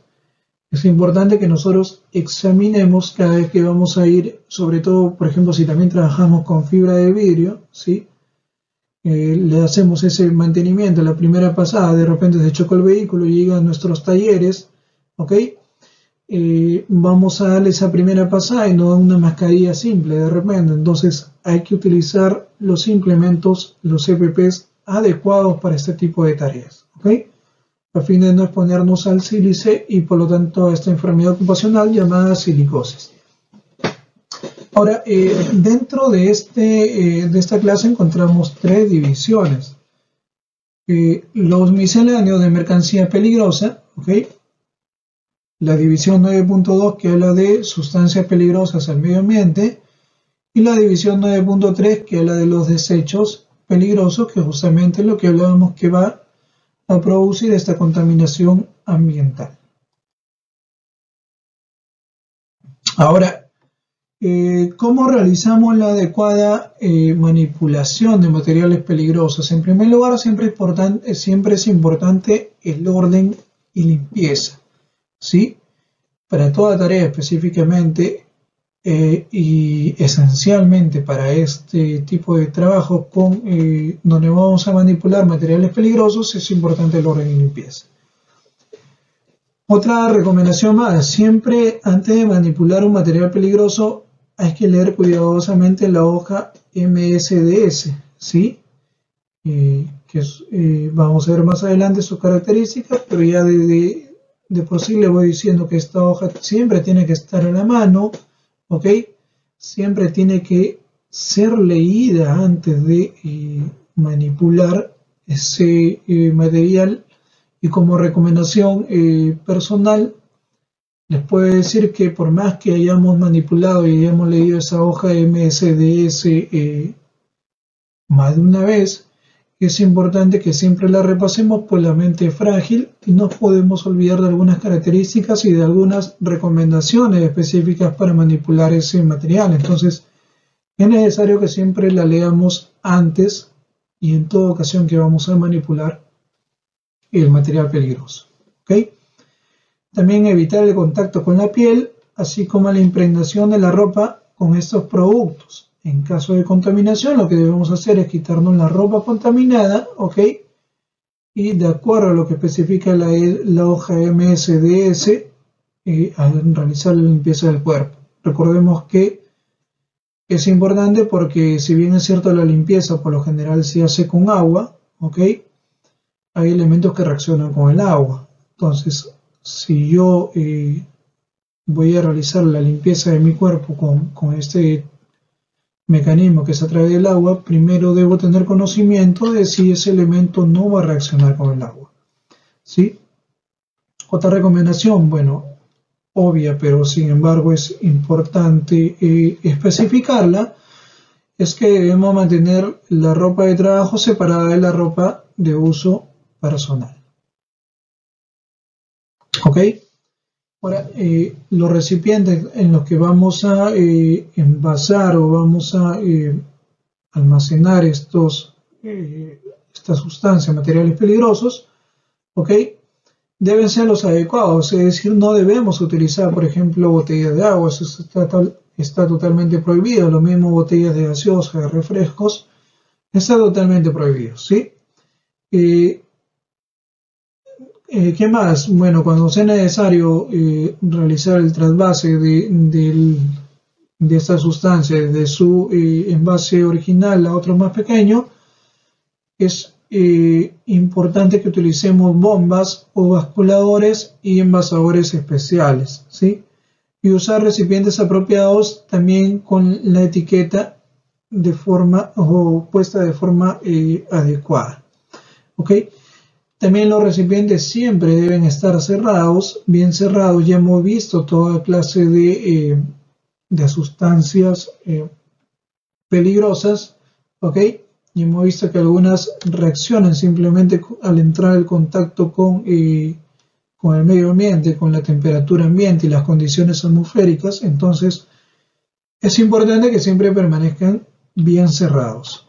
es importante que nosotros examinemos cada vez que vamos a ir, sobre todo, por ejemplo, si también trabajamos con fibra de vidrio, ¿sí? Le hacemos ese mantenimiento, la primera pasada, de repente se chocó el vehículo y llega a nuestros talleres, ¿ok? Vamos a darle esa primera pasada y no una mascarilla simple de repente. Entonces hay que utilizar los implementos, los EPPs adecuados para este tipo de tareas, ¿ok? A fin de no exponernos al sílice y por lo tanto a esta enfermedad ocupacional llamada silicosis. Ahora, dentro de esta clase encontramos tres divisiones. Los misceláneos de mercancía peligrosa, ¿ok? La división 9.2 que habla de sustancias peligrosas al medio ambiente, y la división 9.3 que habla de los desechos peligrosos, que justamente es lo que hablábamos que va a producir esta contaminación ambiental. Ahora, ¿cómo realizamos la adecuada manipulación de materiales peligrosos? En primer lugar, siempre es importante el orden y limpieza, ¿sí? Para toda tarea específicamente y esencialmente para este tipo de trabajo donde vamos a manipular materiales peligrosos, es importante el orden y limpieza. Otra recomendación más: siempre antes de manipular un material peligroso hay que leer cuidadosamente la hoja MSDS, ¿sí? Vamos a ver más adelante sus características, pero ya de por sí le voy diciendo que esta hoja siempre tiene que estar a la mano, ¿ok? Siempre tiene que ser leída antes de manipular ese material. Y como recomendación personal, les puedo decir que por más que hayamos manipulado y hayamos leído esa hoja MSDS más de una vez, es importante que siempre la repasemos, pues la mente es frágil y no podemos olvidar de algunas características y de algunas recomendaciones específicas para manipular ese material. Entonces, es necesario que siempre la leamos antes y en toda ocasión que vamos a manipular el material peligroso, ¿ok? También evitar el contacto con la piel, así como la impregnación de la ropa con estos productos. En caso de contaminación, lo que debemos hacer es quitarnos la ropa contaminada, ¿ok? Y de acuerdo a lo que especifica la hoja MSDS, al realizar la limpieza del cuerpo. Recordemos que es importante porque, si bien es cierto, la limpieza por lo general se hace con agua, ¿ok? Hay elementos que reaccionan con el agua. Entonces, si yo voy a realizar la limpieza de mi cuerpo con este mecanismo que es a través del agua, primero debo tener conocimiento de si ese elemento no va a reaccionar con el agua, ¿sí? Otra recomendación, bueno, obvia, pero sin embargo es importante especificarla, es que debemos mantener la ropa de trabajo separada de la ropa de uso personal. ¿Ok? Ahora, los recipientes en los que vamos a envasar o vamos a almacenar estas sustancias, materiales peligrosos, ¿ok? Deben ser los adecuados, es decir, no debemos utilizar, por ejemplo, botellas de agua, eso está totalmente prohibido. Lo mismo botellas de gaseosa, de refrescos, está totalmente prohibido, ¿sí? Eh, ¿Qué más? Bueno, cuando sea necesario realizar el trasvase de esta sustancia de su envase original a otro más pequeño, es importante que utilicemos bombas o basculadores y envasadores especiales, ¿sí? Y usar recipientes apropiados también con la etiqueta de forma o puesta de forma adecuada, ¿ok? También los recipientes siempre deben estar cerrados, bien cerrados. Ya hemos visto toda clase de sustancias peligrosas, ¿ok? Y hemos visto que algunas reaccionan simplemente al entrar en contacto con el medio ambiente, con la temperatura ambiente y las condiciones atmosféricas. Entonces, es importante que siempre permanezcan bien cerrados.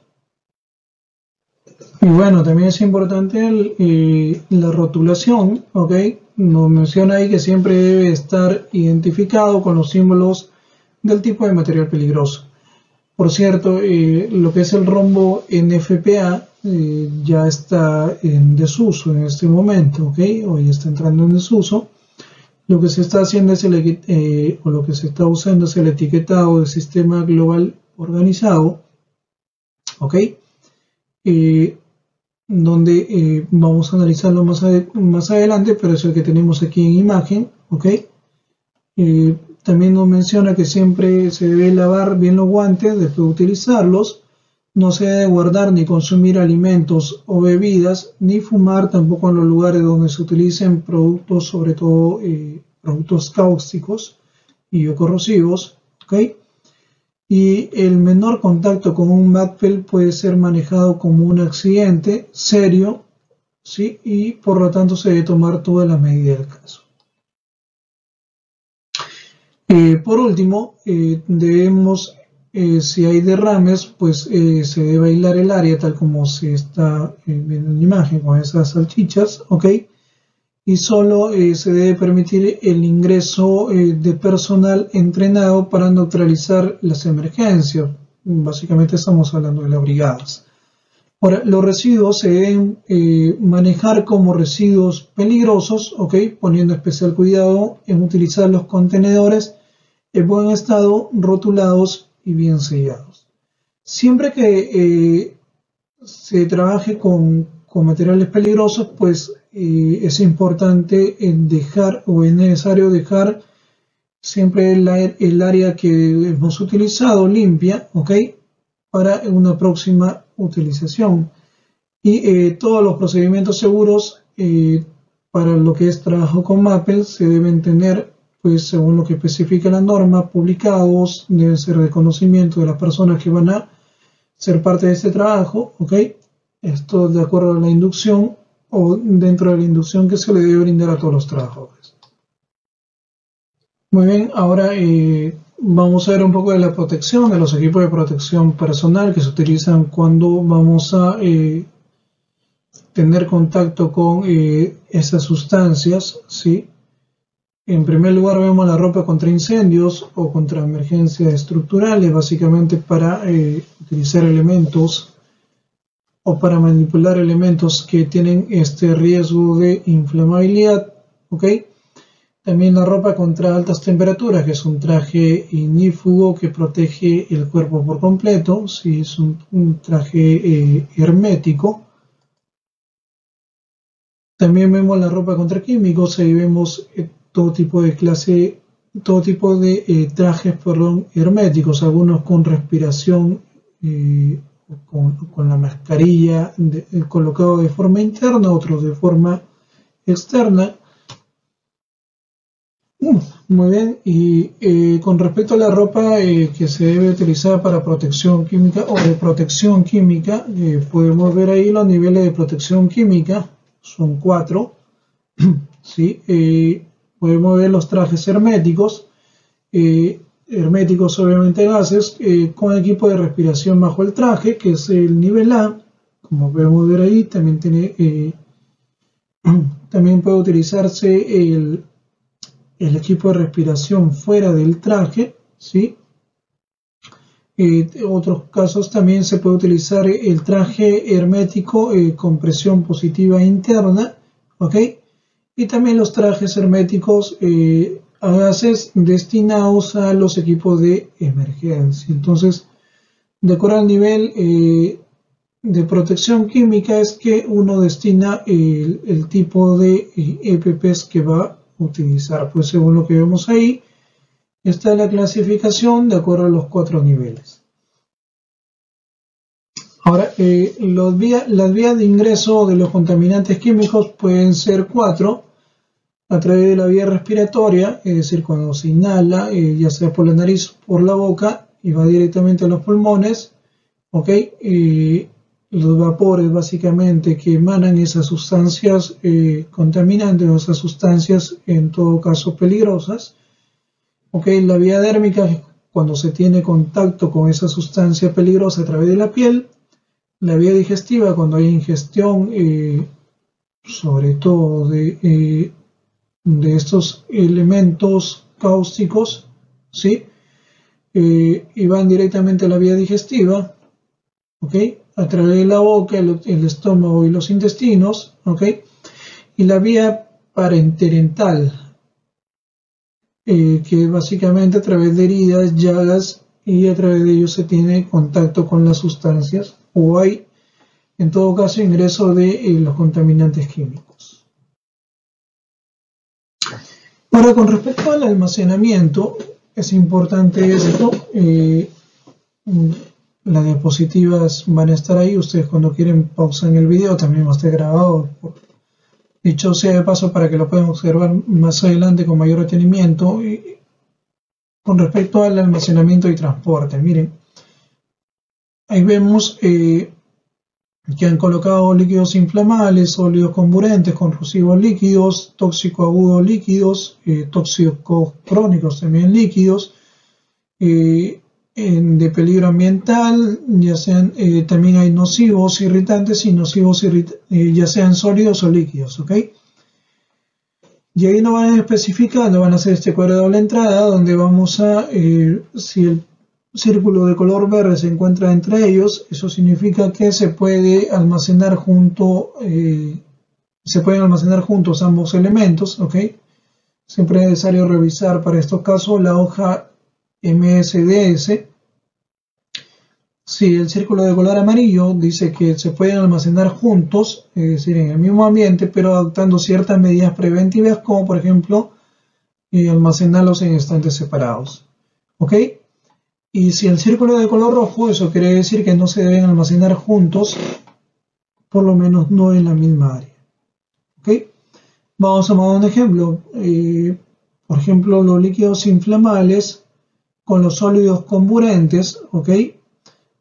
Y bueno, también es importante la rotulación, ¿ok? Nos menciona ahí que siempre debe estar identificado con los símbolos del tipo de material peligroso. Por cierto, lo que es el rombo NFPA ya está en desuso en este momento, ¿ok? Hoy está entrando en desuso. Lo que se está haciendo es o lo que se está usando es el etiquetado del sistema global organizado, ¿ok? Donde vamos a analizarlo más adelante, pero es el que tenemos aquí en imagen, ¿ok? También nos menciona que siempre se debe lavar bien los guantes después de utilizarlos, no se debe guardar ni consumir alimentos o bebidas, ni fumar tampoco en los lugares donde se utilicen productos, sobre todo productos cáusticos y o corrosivos, ¿ok? Y el menor contacto con un backfill puede ser manejado como un accidente serio, ¿sí? Y por lo tanto se debe tomar todas las medidas del caso. Por último, debemos, si hay derrames, pues se debe aislar el área tal como se está viendo en la imagen con esas salchichas, ¿ok? Y solo se debe permitir el ingreso de personal entrenado para neutralizar las emergencias. Básicamente estamos hablando de las brigadas. Ahora, los residuos se deben manejar como residuos peligrosos, ¿ok? Poniendo especial cuidado en utilizar los contenedores en buen estado, rotulados y bien sellados. Siempre que se trabaje con materiales peligrosos, pues es importante dejar o es necesario dejar siempre el área que hemos utilizado limpia, ¿ok? Para una próxima utilización. Y todos los procedimientos seguros para lo que es trabajo con Mappel se deben tener, pues según lo que especifica la norma, publicados, deben ser de conocimiento de las personas que van a ser parte de este trabajo, ¿ok? Esto de acuerdo a la inducción o dentro de la inducción que se le debe brindar a todos los trabajadores. Muy bien, ahora vamos a ver un poco de la protección, de los equipos de protección personal que se utilizan cuando vamos a tener contacto con esas sustancias, ¿sí? En primer lugar vemos la ropa contra incendios o contra emergencias estructurales, básicamente para utilizar elementos o para manipular elementos que tienen este riesgo de inflamabilidad, ¿ok? También la ropa contra altas temperaturas, que es un traje ignífugo que protege el cuerpo por completo, sí, es un traje hermético. También vemos la ropa contra químicos, ahí vemos todo tipo de trajes, herméticos, algunos con respiración, con la mascarilla colocado de forma interna, otros de forma externa. Muy bien, y con respecto a la ropa que se debe utilizar para protección química o de protección química, podemos ver ahí los niveles de protección química, son 4, ¿sí? Podemos ver los trajes herméticos, herméticos obviamente gases, con equipo de respiración bajo el traje, que es el nivel A, como podemos ver ahí, también puede utilizarse el equipo de respiración fuera del traje, ¿sí? Otros casos también se puede utilizar el traje hermético con presión positiva interna, ¿ok? Y también los trajes herméticos a gases destinados a los equipos de emergencia. Entonces, de acuerdo al nivel de protección química es que uno destina el tipo de EPPs que va a utilizar. Pues según lo que vemos ahí, está la clasificación de acuerdo a los 4 niveles. Ahora, las vías de ingreso de los contaminantes químicos pueden ser 4, a través de la vía respiratoria, es decir, cuando se inhala, ya sea por la nariz o por la boca, y va directamente a los pulmones, ¿ok? Los vapores básicamente que emanan esas sustancias contaminantes o esas sustancias en todo caso peligrosas. ¿Ok? La vía dérmica es cuando se tiene contacto con esa sustancia peligrosa a través de la piel. La vía digestiva cuando hay ingestión sobre todo de estos elementos cáusticos, ¿sí? Y van directamente a la vía digestiva, ¿ok? A través de la boca, el estómago y los intestinos, ¿ok? Y la vía parenteral, que básicamente a través de heridas, llagas, y a través de ellos se tiene contacto con las sustancias, o hay, en todo caso, ingreso de los contaminantes químicos. Ahora, con respecto al almacenamiento, es importante esto. Las diapositivas van a estar ahí. Ustedes cuando quieren pausan el video, también va a estar grabado. Dicho sea de paso para que lo puedan observar más adelante con mayor detenimiento. Con respecto al almacenamiento y transporte, miren, ahí vemos que han colocado líquidos inflamables, sólidos comburentes, corrosivos líquidos, tóxico agudos líquidos, tóxicos crónicos también líquidos, de peligro ambiental, ya sean, también hay nocivos irritantes y nocivos ya sean sólidos o líquidos, ¿ok? Y ahí nos van a especificar, nos van a hacer este cuadro de doble entrada, donde vamos a, si el círculo de color verde se encuentra entre ellos, eso significa que se puede almacenar se pueden almacenar juntos ambos elementos, ¿ok? Siempre es necesario revisar para estos casos la hoja MSDS. Si el círculo de color amarillo dice que se pueden almacenar juntos, es decir, en el mismo ambiente, pero adoptando ciertas medidas preventivas, como por ejemplo, almacenarlos en estantes separados, ¿ok? Y si el círculo de color rojo, eso quiere decir que no se deben almacenar juntos, por lo menos no en la misma área. ¿Ok? Vamos a tomar un ejemplo. Por ejemplo, los líquidos inflamables con los sólidos comburentes. ¿Ok?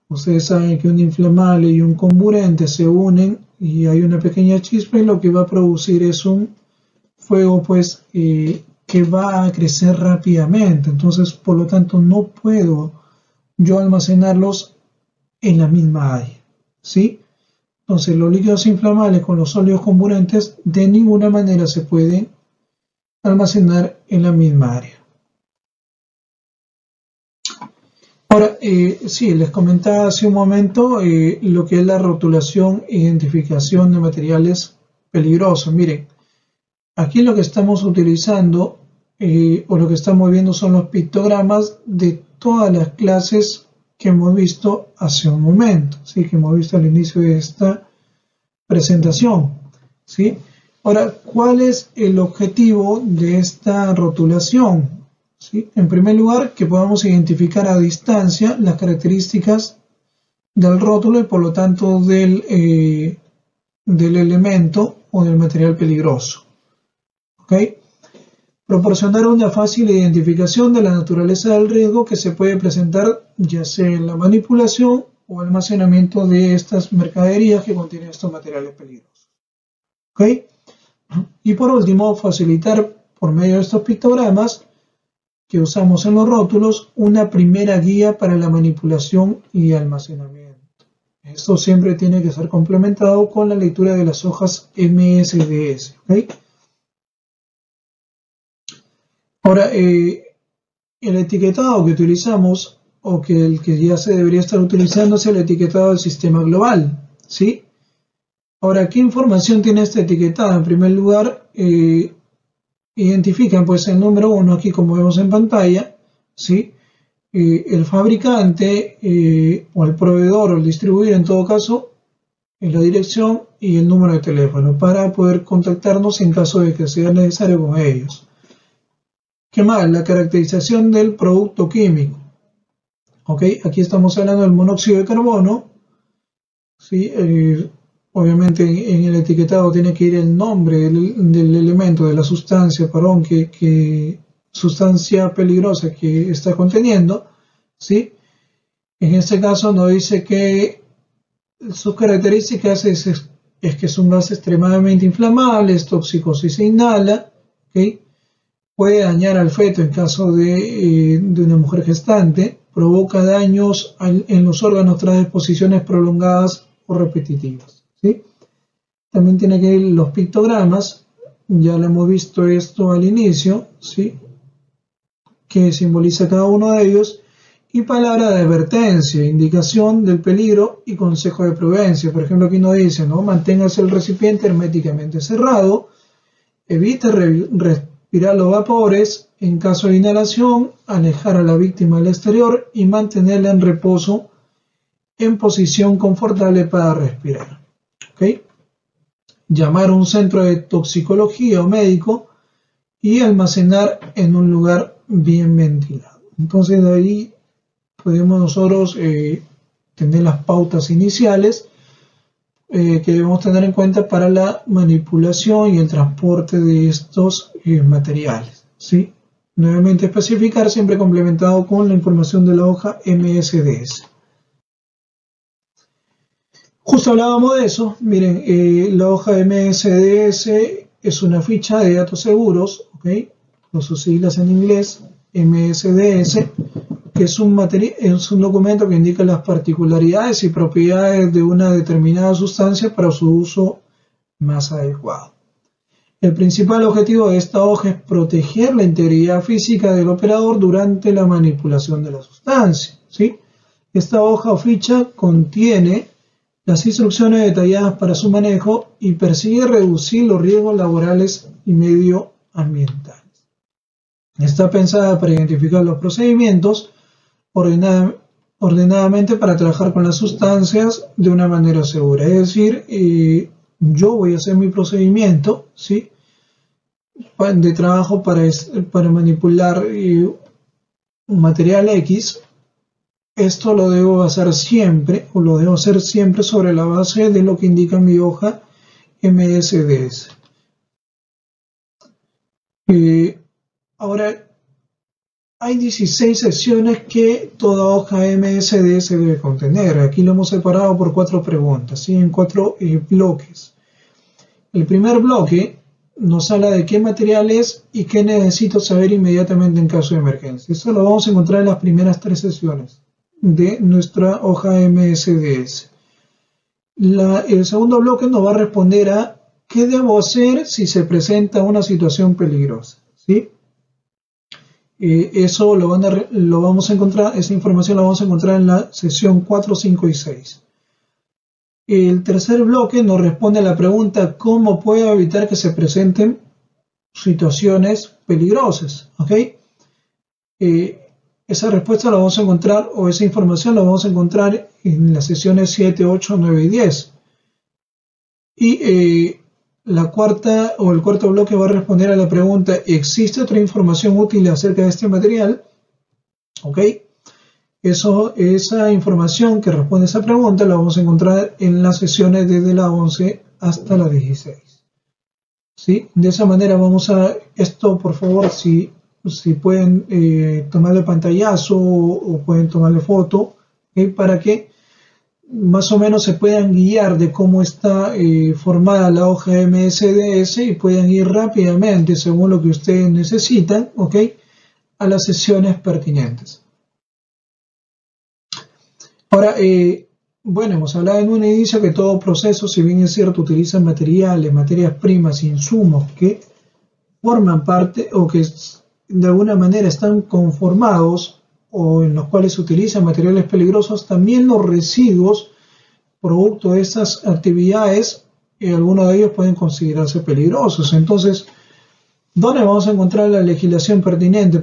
Ustedes saben que un inflamable y un comburente se unen y hay una pequeña chispa y lo que va a producir es un fuego, pues, que va a crecer rápidamente. Entonces, por lo tanto, no puedo yo almacenarlos en la misma área, ¿sí? Entonces los líquidos inflamables con los sólidos comburentes de ninguna manera se pueden almacenar en la misma área. Ahora, sí, les comentaba hace un momento lo que es la rotulación e identificación de materiales peligrosos. Miren, aquí lo que estamos utilizando o lo que estamos viendo son los pictogramas de todas las clases que hemos visto hace un momento, ¿sí? Que hemos visto al inicio de esta presentación, ¿sí? Ahora, ¿cuál es el objetivo de esta rotulación? ¿Sí? En primer lugar, que podamos identificar a distancia las características del rótulo y por lo tanto del elemento o del material peligroso, ¿ok? Proporcionar una fácil identificación de la naturaleza del riesgo que se puede presentar ya sea en la manipulación o almacenamiento de estas mercaderías que contienen estos materiales peligrosos. ¿Ok? Y por último, facilitar por medio de estos pictogramas que usamos en los rótulos una primera guía para la manipulación y almacenamiento. Esto siempre tiene que ser complementado con la lectura de las hojas MSDS. ¿Ok? Ahora, el etiquetado que utilizamos o que el que ya se debería estar utilizando es el etiquetado del sistema global, ¿sí? Ahora, ¿qué información tiene este etiquetado? En primer lugar, identifican pues el número 1 aquí como vemos en pantalla, ¿sí? El fabricante o el proveedor o el distribuidor en todo caso, en la dirección y el número de teléfono para poder contactarnos en caso de que sea necesario con ellos. ¿Qué más? La caracterización del producto químico. ¿Ok? Aquí estamos hablando del monóxido de carbono, ¿sí? Obviamente en el etiquetado tiene que ir el nombre del elemento, de la sustancia, perdón, que sustancia peligrosa que está conteniendo, ¿sí? En este caso nos dice que sus características es que es un gas extremadamente inflamable, es tóxico si se inhala, ¿okay? Puede dañar al feto en caso de una mujer gestante, provoca daños en los órganos tras exposiciones prolongadas o repetitivas, ¿sí? También tiene que ir los pictogramas, ya lo hemos visto esto al inicio, ¿sí? Que simboliza cada uno de ellos, y palabra de advertencia, indicación del peligro y consejo de prudencia. Por ejemplo, aquí nos dice, ¿no? Manténgase el recipiente herméticamente cerrado, evite respirar los vapores, en caso de inhalación, alejar a la víctima al exterior y mantenerla en reposo en posición confortable para respirar. ¿Okay? Llamar a un centro de toxicología o médico y almacenar en un lugar bien ventilado. Entonces de ahí podemos nosotros tener las pautas iniciales que debemos tener en cuenta para la manipulación y el transporte de estos materiales, ¿sí? Nuevamente especificar, siempre complementado con la información de la hoja MSDS. Justo hablábamos de eso, miren, la hoja MSDS es una ficha de datos seguros, ¿ok? Sus siglas en inglés, MSDS, que es un documento que indica las particularidades y propiedades de una determinada sustancia para su uso más adecuado. El principal objetivo de esta hoja es proteger la integridad física del operador durante la manipulación de la sustancia, ¿sí? Esta hoja o ficha contiene las instrucciones detalladas para su manejo y persigue reducir los riesgos laborales y medioambientales. Está pensada para identificar los procedimientos ordenadamente para trabajar con las sustancias de una manera segura. Es decir, yo voy a hacer mi procedimiento, ¿sí? De trabajo para manipular un material X. Esto lo debo hacer siempre, o lo debo hacer siempre sobre la base de lo que indica mi hoja MSDS. Ahora, hay 16 secciones que toda hoja MSDS debe contener. Aquí lo hemos separado por 4 preguntas, ¿sí? En 4 bloques. El primer bloque nos habla de qué material es y qué necesito saber inmediatamente en caso de emergencia. Eso lo vamos a encontrar en las primeras 3 sesiones de nuestra hoja MSDS. El segundo bloque nos va a responder a qué debo hacer si se presenta una situación peligrosa, ¿sí? Eso lo vamos a encontrar, esa información la vamos a encontrar en la sección 4, 5 y 6. El tercer bloque nos responde a la pregunta ¿cómo puedo evitar que se presenten situaciones peligrosas? ¿Ok? Esa respuesta la vamos a encontrar, o esa información la vamos a encontrar en las sesiones 7, 8, 9 y 10. Y la cuarta o el cuarto bloque va a responder a la pregunta ¿existe otra información útil acerca de este material? ¿Ok? Esa información que responde a esa pregunta la vamos a encontrar en las sesiones desde la 11 hasta la 16. ¿Sí? De esa manera vamos a, esto por favor, si pueden tomarle pantallazo o pueden tomarle foto, para que más o menos se puedan guiar de cómo está formada la hoja MSDS y puedan ir rápidamente, según lo que ustedes necesitan, ¿ok?, a las sesiones pertinentes. Ahora, bueno, hemos hablado en un inicio que todo proceso, si bien es cierto, utiliza materiales, materias primas, insumos que forman parte o que de alguna manera están conformados o en los cuales se utilizan materiales peligrosos, también los residuos producto de estas actividades, algunos de ellos pueden considerarse peligrosos. Entonces, ¿dónde vamos a encontrar la legislación pertinente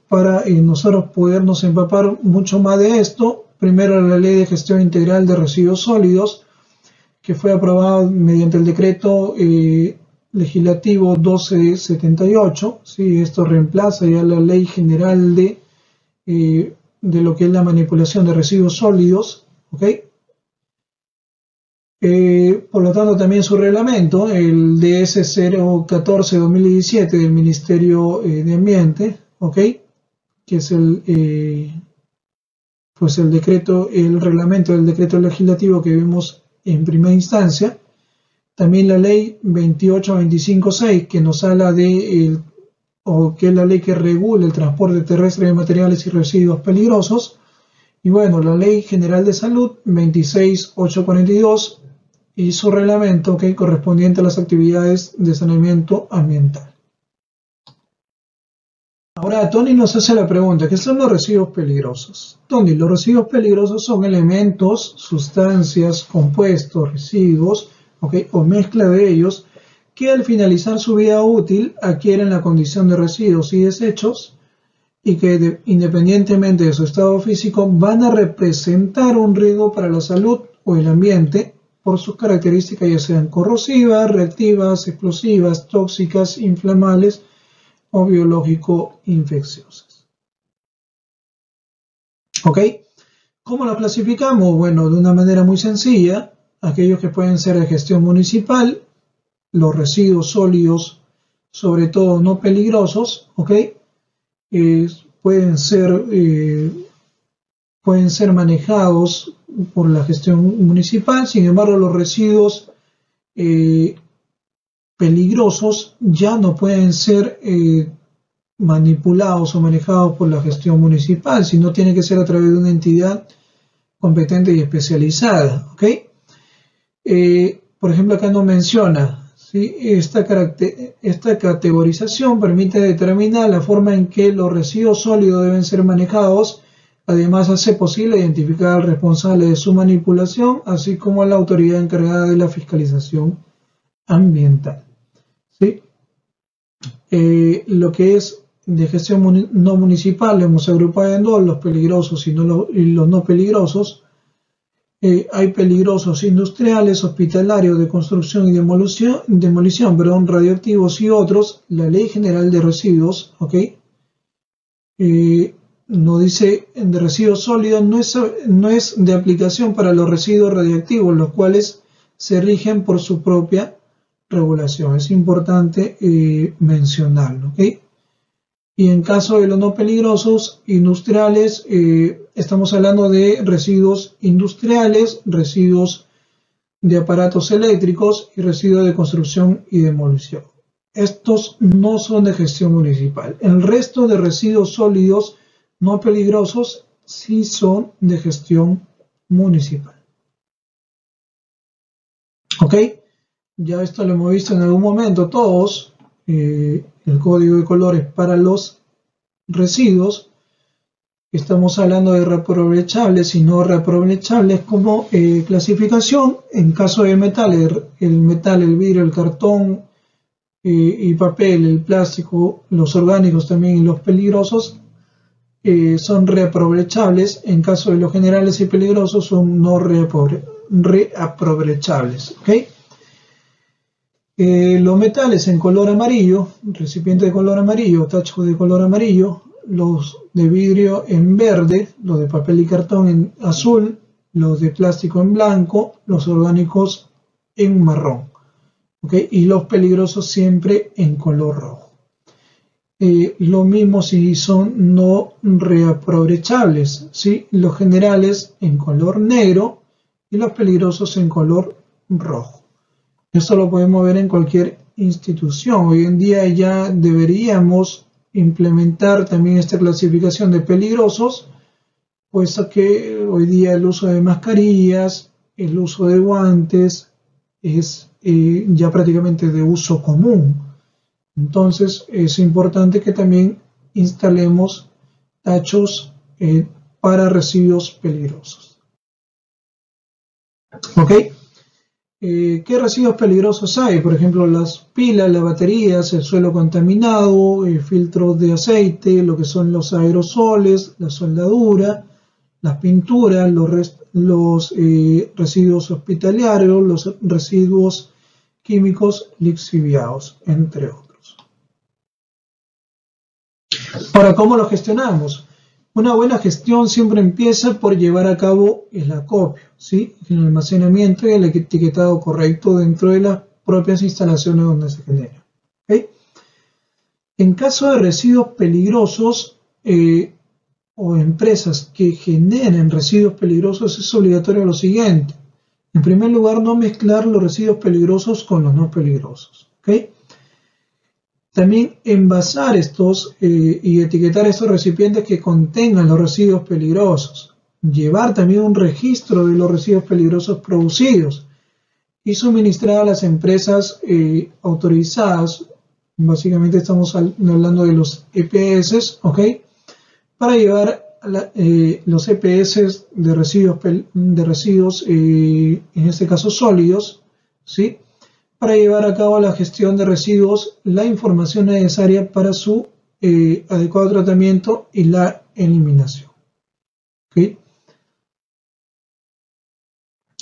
para nosotros podernos empapar mucho más de esto? Primero, la Ley de Gestión Integral de Residuos Sólidos, que fue aprobada mediante el decreto legislativo 1278, ¿sí? Esto reemplaza ya la Ley General de lo que es la manipulación de residuos sólidos, ¿ok? Por lo tanto, también su reglamento, el DS 014-2017 del Ministerio de Ambiente, ¿ok? Que es pues el reglamento del decreto legislativo que vimos en primera instancia. También la ley 28256, que nos habla que es la ley que regula el transporte terrestre de materiales y residuos peligrosos. Y bueno, la Ley General de Salud 26842 y su reglamento, ¿okay?, correspondiente a las actividades de saneamiento ambiental. Ahora, Tony nos hace la pregunta, ¿qué son los residuos peligrosos? Tony, los residuos peligrosos son elementos, sustancias, compuestos, residuos, ¿okay?, o mezcla de ellos, que al finalizar su vida útil adquieren la condición de residuos y desechos y que independientemente de su estado físico van a representar un riesgo para la salud o el ambiente por sus características ya sean corrosivas, reactivas, explosivas, tóxicas, inflamables o biológico-infecciosas. ¿Ok? ¿Cómo lo clasificamos? Bueno, de una manera muy sencilla, aquellos que pueden ser de gestión municipal, los residuos sólidos, sobre todo no peligrosos, ¿ok? Pueden ser manejados por la gestión municipal. Sin embargo, los residuos peligrosos ya no pueden ser manipulados o manejados por la gestión municipal, sino tiene que ser a través de una entidad competente y especializada, ¿ok? Por ejemplo, acá nos menciona, ¿sí?, esta categorización permite determinar la forma en que los residuos sólidos deben ser manejados. Además, hace posible identificar al responsable de su manipulación, así como a la autoridad encargada de la fiscalización ambiental, ¿sí? Lo que es de gestión no municipal lo hemos agrupado en dos, los peligrosos y los no peligrosos. Hay peligrosos industriales, hospitalarios, de construcción y demolición, radioactivos y otros. La Ley General de Residuos, ¿ok?, nos dice de residuos sólidos no es de aplicación para los residuos radioactivos, los cuales se rigen por su propia regulación. Es importante mencionarlo, ¿ok? Y en caso de los no peligrosos industriales, estamos hablando de residuos industriales, residuos de aparatos eléctricos y residuos de construcción y demolición. Estos no son de gestión municipal. El resto de residuos sólidos no peligrosos sí son de gestión municipal. ¿Ok? Ya esto lo hemos visto en algún momento todos. El código de colores para los residuos. Estamos hablando de reaprovechables y no reaprovechables como clasificación. En caso de metal, el vidrio, el cartón y papel, el plástico, los orgánicos también y los peligrosos son reaprovechables. En caso de los generales y peligrosos son no reaprovechables, ¿ok? Los metales en color amarillo, recipiente de color amarillo, tacho de color amarillo, los de vidrio en verde, los de papel y cartón en azul, los de plástico en blanco, los orgánicos en marrón, ¿ok? Y los peligrosos siempre en color rojo. Lo mismo si son no reaprovechables, ¿sí? Los generales en color negro y los peligrosos en color rojo. Esto lo podemos ver en cualquier institución. Hoy en día ya deberíamos implementar también esta clasificación de peligrosos, puesto que hoy día el uso de mascarillas, el uso de guantes es ya prácticamente de uso común. Entonces es importante que también instalemos tachos para residuos peligrosos. ¿Ok? ¿Qué residuos peligrosos hay? Por ejemplo, las pilas, las baterías, el suelo contaminado, filtros de aceite, lo que son los aerosoles, la soldadura, las pinturas, los residuos hospitalarios, los residuos químicos lixiviados, entre otros. Ahora, ¿cómo los gestionamos? Una buena gestión siempre empieza por llevar a cabo el acopio, ¿sí? El almacenamiento y el etiquetado correcto dentro de las propias instalaciones donde se genera. ¿Okay? En caso de residuos peligrosos o empresas que generen residuos peligrosos, es obligatorio lo siguiente. En primer lugar, no mezclar los residuos peligrosos con los no peligrosos. ¿Okay? También envasar estos y etiquetar estos recipientes que contengan los residuos peligrosos. Llevar también un registro de los residuos peligrosos producidos y suministrar a las empresas autorizadas. Básicamente estamos hablando de los EPS, ¿ok? Para llevar los EPS de residuos, en este caso sólidos, ¿sí? Para llevar a cabo la gestión de residuos, la información necesaria para su adecuado tratamiento y la eliminación. ¿Okay?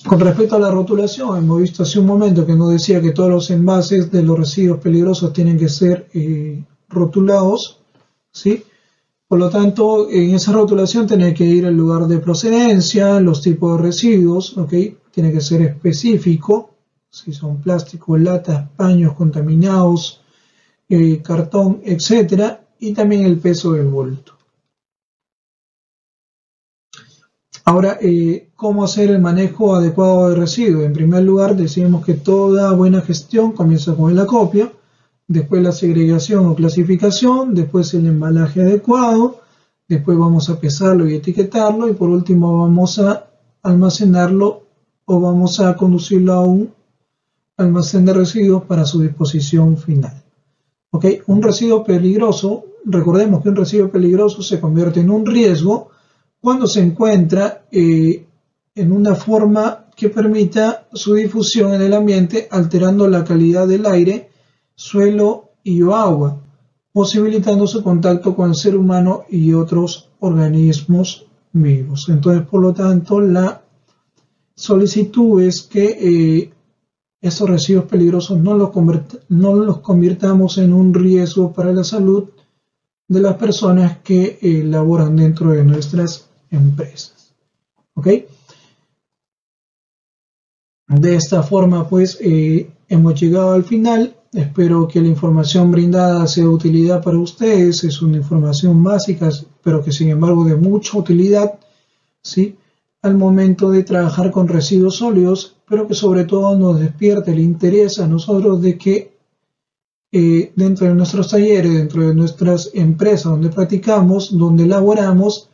Con respecto a la rotulación, hemos visto hace un momento que nos decía que todos los envases de los residuos peligrosos tienen que ser rotulados, ¿sí? Por lo tanto, en esa rotulación tiene que ir el lugar de procedencia, los tipos de residuos, ¿ok? Tiene que ser específico. Si son plásticos, latas, paños contaminados, cartón, etc. Y también el peso del bulto. Ahora, ¿cómo hacer el manejo adecuado de residuos? En primer lugar, decimos que toda buena gestión comienza con el acopio, después la segregación o clasificación, después el embalaje adecuado, después vamos a pesarlo y etiquetarlo, y por último vamos a almacenarlo o vamos a conducirlo a un almacén de residuos para su disposición final. ¿Ok? Un residuo peligroso, recordemos que un residuo peligroso se convierte en un riesgo cuando se encuentra en una forma que permita su difusión en el ambiente, alterando la calidad del aire, suelo y o agua, posibilitando su contacto con el ser humano y otros organismos vivos. Entonces, por lo tanto, la solicitud es que estos residuos peligrosos no los convirtamos en un riesgo para la salud de las personas que laboran dentro de nuestras empresas. ¿Ok? De esta forma, pues, hemos llegado al final. Espero que la información brindada sea de utilidad para ustedes. Es una información básica, pero que sin embargo de mucha utilidad, ¿sí? Al momento de trabajar con residuos sólidos, pero que sobre todo nos despierte el interés a nosotros de que dentro de nuestros talleres, dentro de nuestras empresas donde practicamos, donde elaboramos,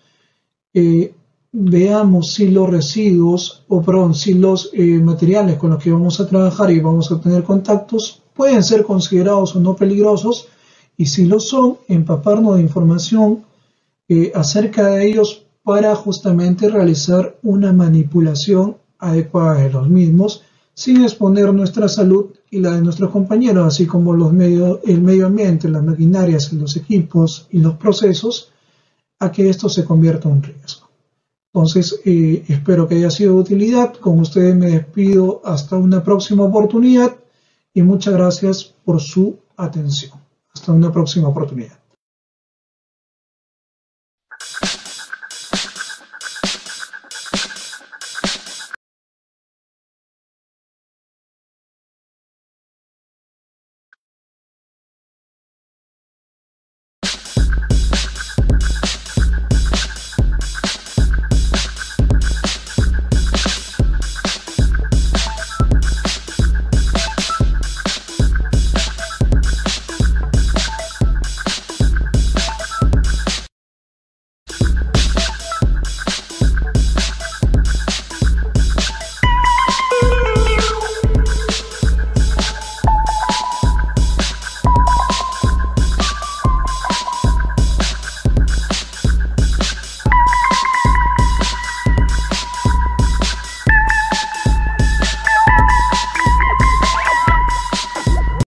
veamos si los residuos, si los materiales con los que vamos a trabajar y vamos a tener contactos pueden ser considerados o no peligrosos, y si lo son, empaparnos de información acerca de ellos para justamente realizar una manipulación adecuada de los mismos, sin exponer nuestra salud y la de nuestros compañeros, así como el medio ambiente, las maquinarias, los equipos y los procesos, a que esto se convierta en un riesgo. Entonces, espero que haya sido de utilidad. Con ustedes me despido hasta una próxima oportunidad y muchas gracias por su atención. Hasta una próxima oportunidad.